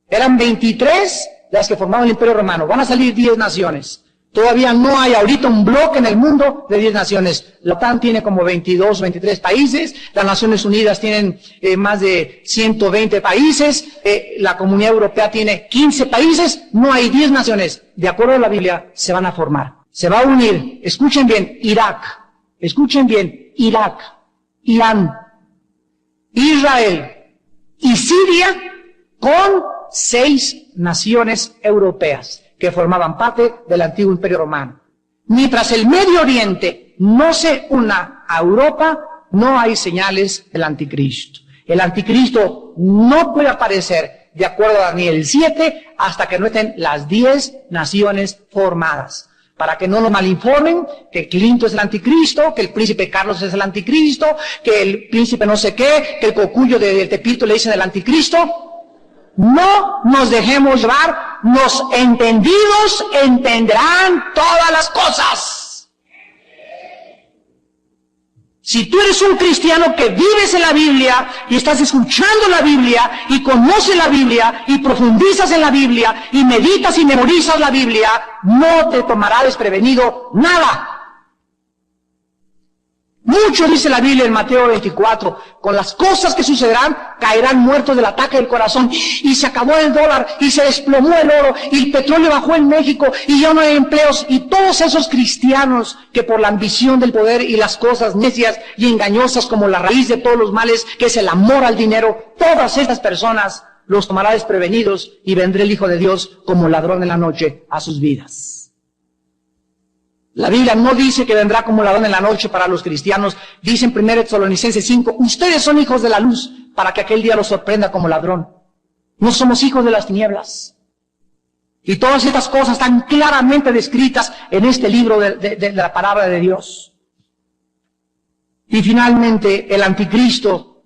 Eran 23 las que formaban el Imperio Romano. Van a salir 10 naciones. Todavía no hay ahorita un bloque en el mundo de 10 naciones. La OTAN tiene como 22, 23 países. Las Naciones Unidas tienen más de 120 países. La Comunidad Europea tiene 15 países. No hay 10 naciones. De acuerdo a la Biblia, se van a formar. Se va a unir, escuchen bien, Irak. Escuchen bien, Irak, Irán, Israel y Siria con 6 naciones europeas que formaban parte del antiguo Imperio Romano. Mientras el Medio Oriente no se una a Europa, no hay señales del anticristo. El anticristo no puede aparecer, de acuerdo a Daniel 7, hasta que no estén las 10 naciones formadas. Para que no nos malinformen, que Clinton es el anticristo, que el príncipe Carlos es el anticristo, que el príncipe no sé qué, que el cocuyo de Tepito le dicen el anticristo. No nos dejemos llevar, los entendidos entenderán todas las cosas. Si tú eres un cristiano que vives en la Biblia y estás escuchando la Biblia y conoces la Biblia y profundizas en la Biblia y meditas y memorizas la Biblia, no te tomará desprevenido nada. Mucho dice la Biblia en Mateo 24, con las cosas que sucederán, caerán muertos del ataque del corazón, y se acabó el dólar, y se desplomó el oro, y el petróleo bajó en México, y ya no hay empleos, y todos esos cristianos que por la ambición del poder y las cosas necias y engañosas como la raíz de todos los males, que es el amor al dinero, todas estas personas los tomará desprevenidos, y vendrá el Hijo de Dios como ladrón en la noche a sus vidas. La Biblia no dice que vendrá como ladrón en la noche para los cristianos. Dice en 1 Tesalonicenses 5, ustedes son hijos de la luz para que aquel día los sorprenda como ladrón. No somos hijos de las tinieblas. Y todas estas cosas están claramente descritas en este libro de la palabra de Dios. Y finalmente, el anticristo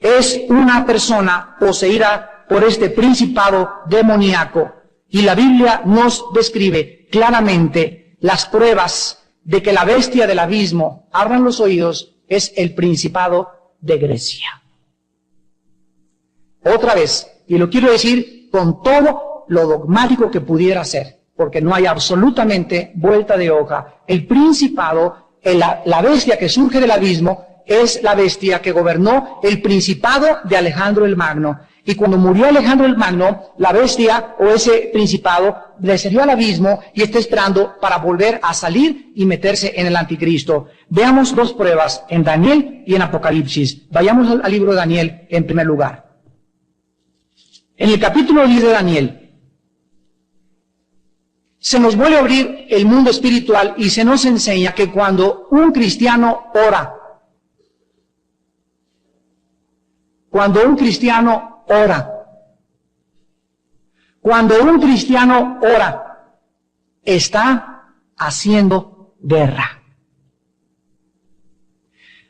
es una persona poseída por este principado demoníaco. Y la Biblia nos describe claramente las pruebas de que la bestia del abismo, abran los oídos, es el principado de Grecia. Otra vez, y lo quiero decir con todo lo dogmático que pudiera ser, porque no hay absolutamente vuelta de hoja. El principado, la bestia que surge del abismo, es la bestia que gobernó el principado de Alejandro el Magno. Y cuando murió Alejandro el Magno, la bestia o ese principado descendió al abismo y está esperando para volver a salir y meterse en el anticristo. Veamos 2 pruebas en Daniel y en Apocalipsis. Vayamos al libro de Daniel en primer lugar. En el capítulo 10 de Daniel, se nos vuelve a abrir el mundo espiritual y se nos enseña que cuando un cristiano ora, cuando un cristiano ora, está haciendo guerra.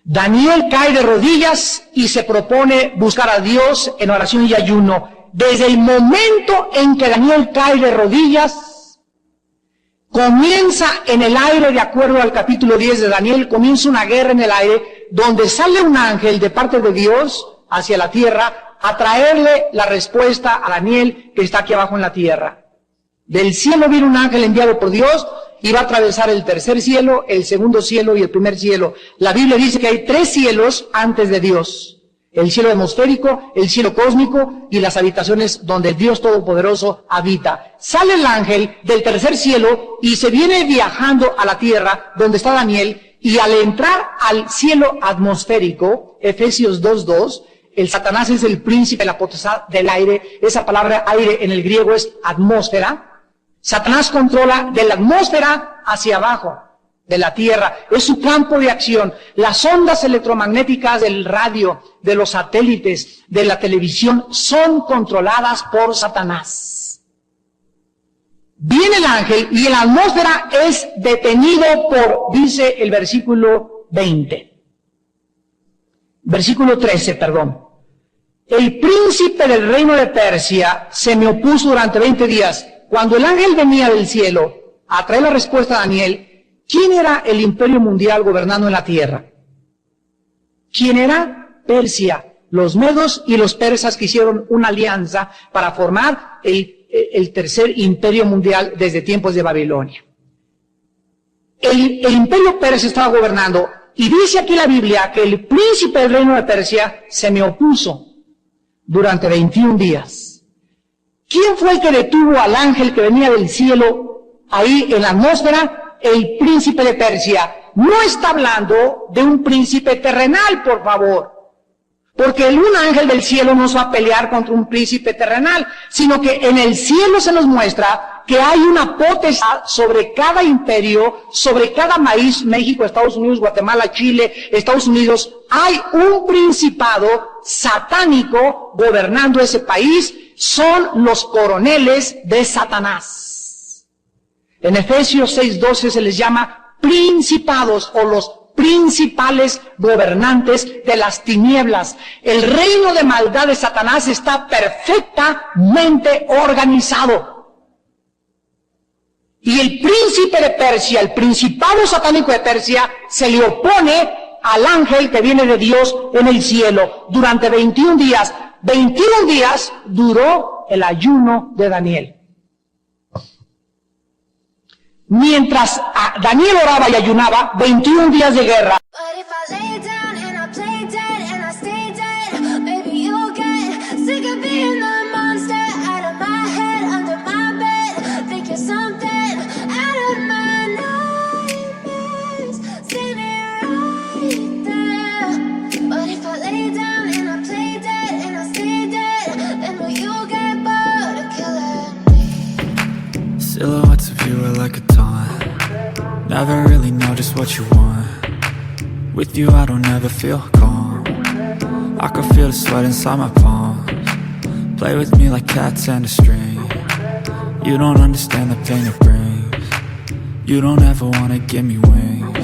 Daniel cae de rodillas y se propone buscar a Dios en oración y ayuno. Desde el momento en que Daniel cae de rodillas, comienza en el aire, de acuerdo al capítulo 10 de Daniel, comienza una guerra en el aire, donde sale un ángel de parte de Dios hacia la tierra, a traerle la respuesta a Daniel que está aquí abajo en la tierra. Del cielo viene un ángel enviado por Dios y va a atravesar el tercer cielo, el segundo cielo y el primer cielo. La Biblia dice que hay 3 cielos antes de Dios. El cielo atmosférico, el cielo cósmico y las habitaciones donde Dios Todopoderoso habita. Sale el ángel del tercer cielo y se viene viajando a la tierra donde está Daniel, y al entrar al cielo atmosférico, Efesios 2:2, el Satanás es el príncipe de la potestad del aire. Esa palabra aire en el griego es atmósfera. Satanás controla de la atmósfera hacia abajo, de la tierra. Es su campo de acción. Las ondas electromagnéticas del radio, de los satélites, de la televisión, son controladas por Satanás. Viene el ángel y la atmósfera es detenido por, dice el versículo 20. Versículo 13, perdón. El príncipe del reino de Persia se me opuso durante 20 días. Cuando el ángel venía del cielo a traer la respuesta a Daniel, ¿quién era el imperio mundial gobernando en la tierra? ¿Quién era? Persia. Los medos y los persas que hicieron una alianza para formar el el tercer imperio mundial desde tiempos de Babilonia. El imperio persa estaba gobernando, y dice aquí la Biblia que el príncipe del reino de Persia se me opuso durante 21 días. ¿Quién fue el que detuvo al ángel que venía del cielo ahí en la atmósfera? El príncipe de Persia. No está hablando de un príncipe terrenal, por favor. Porque un ángel del cielo no se va a pelear contra un príncipe terrenal, sino que en el cielo se nos muestra que hay una potestad sobre cada imperio, sobre cada país, México, Estados Unidos, Guatemala, Chile, Estados Unidos. Hay un principado satánico gobernando ese país, son los coroneles de Satanás. En Efesios 6:12 se les llama principados o los principales gobernantes de las tinieblas. El reino de maldad de Satanás está perfectamente organizado. Y el príncipe de Persia, el principado satánico de Persia, se le opone al ángel que viene de Dios en el cielo durante 21 días. 21 días duró el ayuno de Daniel. Mientras Daniel oraba y ayunaba, 21 días de guerra. Silhouettes of you are like a taunt. Never really know just what you want. With you I don't ever feel calm. I can feel the sweat inside my palms. Play with me like cats and a string. You don't understand the pain it brings. You don't ever wanna give me wings.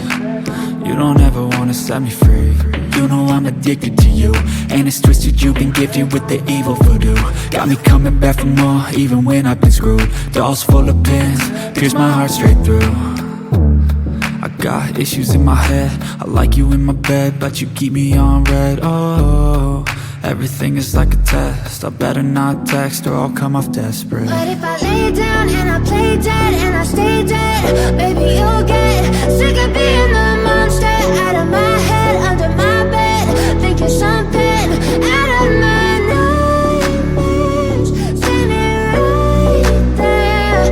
You don't ever wanna set me free. You know I'm addicted to you, and it's twisted, you've been gifted with the evil voodoo. Got me coming back for more, even when I've been screwed. Dolls full of pins, pierce my heart straight through. I got issues in my head, I like you in my bed, but you keep me on red. Oh, everything is like a test, I better not text or I'll come off desperate. But if I lay down and I play dead and I stay dead, baby you'll get sick of being the monster out of my head, under my bed, thinking something out of my nightmares, standing right there.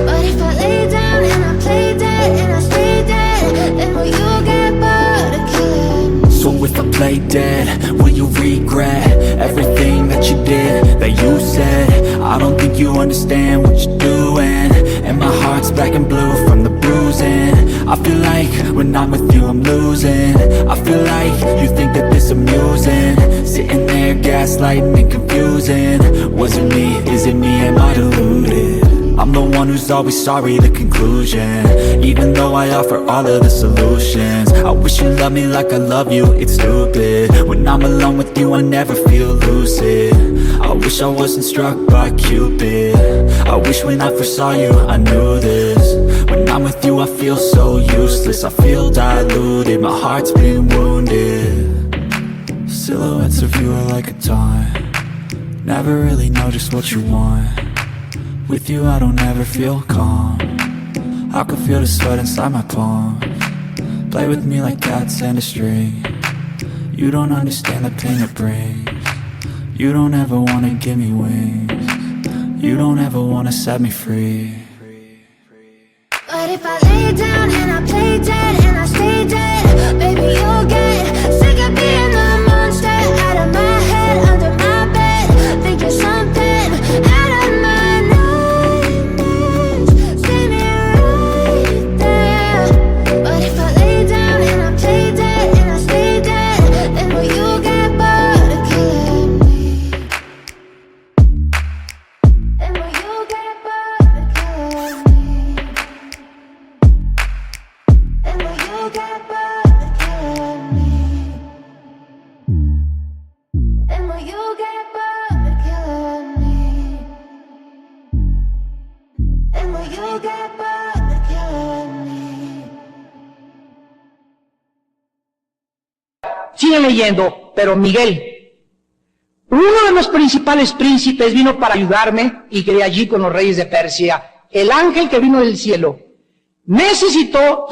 But if I lay down and I play dead and I stay dead, then will you get bored of killing me? So if I play dead, will you regret everything that you did, that you said? I don't think you understand what you're doing, and my heart's black and blue from the bruising. I feel like when I'm with you I'm losing. I feel like you think that this amusing, sitting there gaslighting and confusing. Was it me? Is it me? Am I deluded? I'm the one who's always sorry, the conclusion. Even though I offer all of the solutions, I wish you loved me like I love you, it's stupid. When I'm alone with you I never feel lucid. I wish I wasn't struck by Cupid. I wish when I first saw you I knew this. When I'm with you I feel so useless, I feel diluted, my heart's been wounded. Silhouettes of you are like a taunt. Never really know just what you want. With you I don't ever feel calm. I can feel the sweat inside my palms. Play with me like cats and a string. You don't understand the pain it brings. You don't ever wanna give me wings. You don't ever wanna set me free. But if I lay down and I play dead and I stay dead, baby you'll get sick of being the monster out of my head, under my bed, thinking something out of my nightmares, standing right there. But if I lay down and I play dead and I stay dead, then will you get bored of killing me? Then will you get bored of killing me? And will you get bored of killing me? And will you get bored of killing me? And will you get bored of killing me? Sigue leyendo, pero Miguel, Uno de los principales príncipes vino para ayudarme y quedé allí con los reyes de Persia. El ángel que vino del cielo necesitó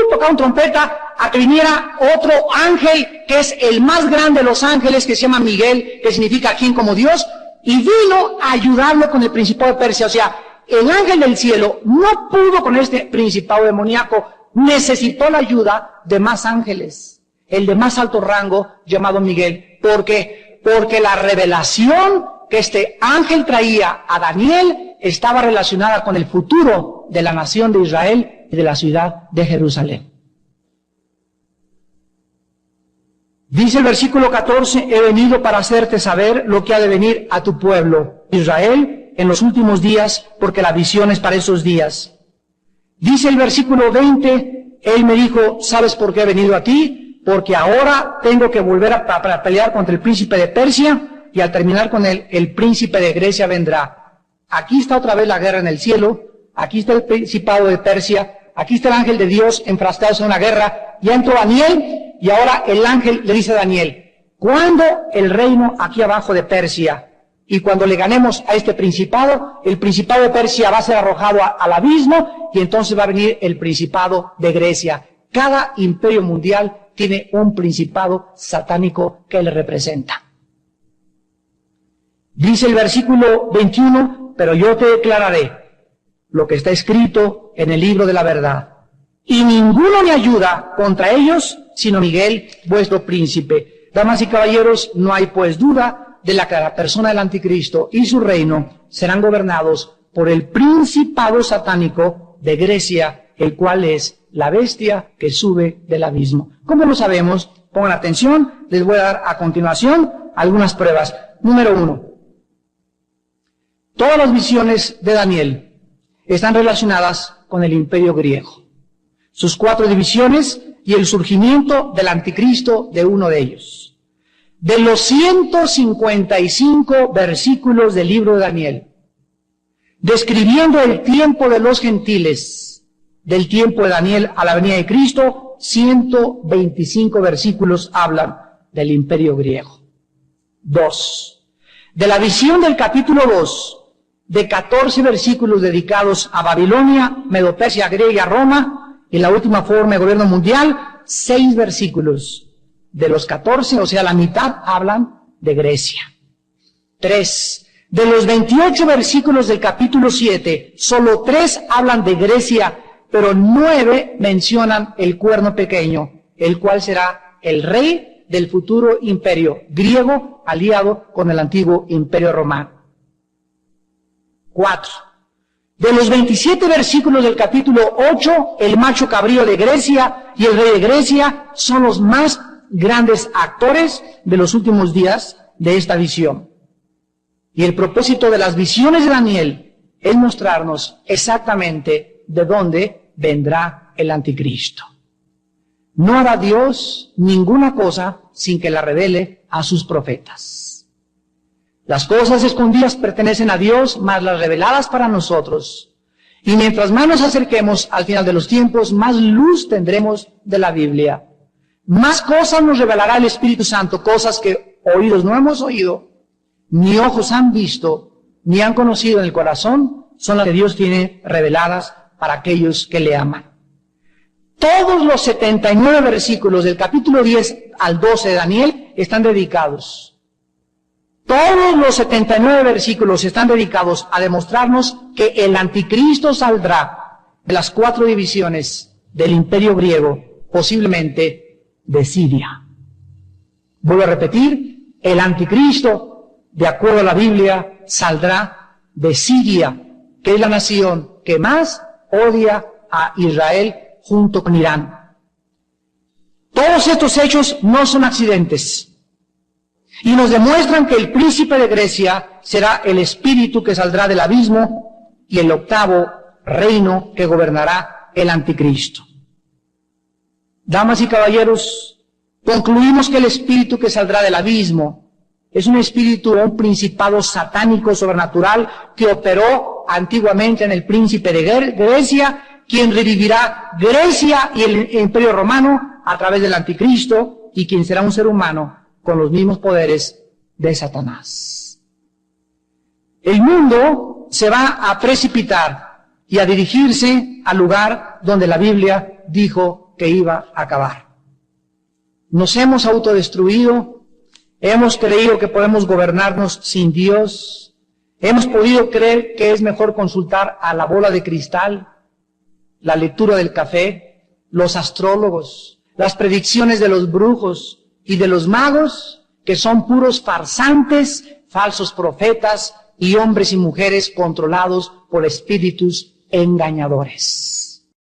tocar una trompeta a que viniera otro ángel que es el más grande de los ángeles, que se llama Miguel, que significa quien como Dios, y vino a ayudarlo con el principado de Persia. O sea, el ángel del cielo no pudo con este principado demoníaco, necesitó la ayuda de más ángeles, el de más alto rango llamado Miguel. ¿Por qué? Porque la revelación que este ángel traía a Daniel estaba relacionada con el futuro de la nación de Israel y de la ciudad de Jerusalén. Dice el versículo 14, he venido para hacerte saber lo que ha de venir a tu pueblo, Israel, en los últimos días, porque la visión es para esos días. Dice el versículo 20, él me dijo, ¿sabes por qué he venido a ti? Porque ahora tengo que volver para pelear contra el príncipe de Persia, y al terminar con él, el príncipe de Grecia vendrá. Aquí está otra vez la guerra en el cielo, aquí está el principado de Persia, aquí está el ángel de Dios enfrascado en una guerra, ya entró Daniel, y ahora el ángel le dice a Daniel, cuando el reino aquí abajo de Persia, y cuando le ganemos a este principado, el principado de Persia va a ser arrojado al abismo, y entonces va a venir el principado de Grecia. Cada imperio mundial tiene un principado satánico que le representa. Dice el versículo 21, pero yo te declararé lo que está escrito en el libro de la verdad. Y ninguno me ayuda contra ellos, sino Miguel, vuestro príncipe. Damas y caballeros, no hay pues duda de que la persona del anticristo y su reino serán gobernados por el principado satánico de Grecia, el cual es la bestia que sube del abismo. ¿Cómo lo sabemos? Pongan atención, les voy a dar a continuación algunas pruebas. Número 1. Todas las visiones de Daniel están relacionadas con el imperio griego, sus 4 divisiones y el surgimiento del anticristo de uno de ellos. De los 155 versículos del libro de Daniel, describiendo el tiempo de los gentiles, del tiempo de Daniel a la venida de Cristo, 125 versículos hablan del imperio griego. 2. De la visión del capítulo 2, de 14 versículos dedicados a Babilonia, Medo-Persia, Grecia, Roma, y la última forma de gobierno mundial, 6 versículos de los 14, o sea, la mitad hablan de Grecia. 3. De los 28 versículos del capítulo 7, solo 3 hablan de Grecia, pero 9 mencionan el cuerno pequeño, el cual será el rey del futuro imperio griego aliado con el antiguo imperio romano. 4. De los 27 versículos del capítulo 8, el macho cabrío de Grecia y el rey de Grecia son los más grandes actores de los últimos días de esta visión. Y el propósito de las visiones de Daniel es mostrarnos exactamente de dónde vendrá el anticristo. No hará Dios ninguna cosa sin que la revele a sus profetas. Las cosas escondidas pertenecen a Dios, mas las reveladas para nosotros. Y mientras más nos acerquemos al final de los tiempos, más luz tendremos de la Biblia. Más cosas nos revelará el Espíritu Santo, cosas que oídos no hemos oído, ni ojos han visto, ni han conocido en el corazón, son las que Dios tiene reveladas para aquellos que le aman. Todos los 79 versículos del capítulo 10 al 12 de Daniel están dedicados. Todos los 79 versículos están dedicados a demostrarnos que el anticristo saldrá de las 4 divisiones del imperio griego, posiblemente de Siria. Vuelvo a repetir, el anticristo, de acuerdo a la Biblia, saldrá de Siria, que es la nación que más odia a Israel junto con Irán. Todos estos hechos no son accidentes. Y nos demuestran que el príncipe de Grecia será el espíritu que saldrá del abismo y el 8º reino que gobernará el anticristo. Damas y caballeros, concluimos que el espíritu que saldrá del abismo es un espíritu, un principado satánico sobrenatural que operó antiguamente en el príncipe de Grecia, quien revivirá Grecia y el imperio romano a través del anticristo y quien será un ser humano con los mismos poderes de Satanás. El mundo se va a precipitar y a dirigirse al lugar donde la Biblia dijo que iba a acabar. Nos hemos autodestruido, hemos creído que podemos gobernarnos sin Dios, hemos podido creer que es mejor consultar a la bola de cristal, la lectura del café, los astrólogos, las predicciones de los brujos y de los magos, que son puros farsantes, falsos profetas y hombres y mujeres controlados por espíritus engañadores.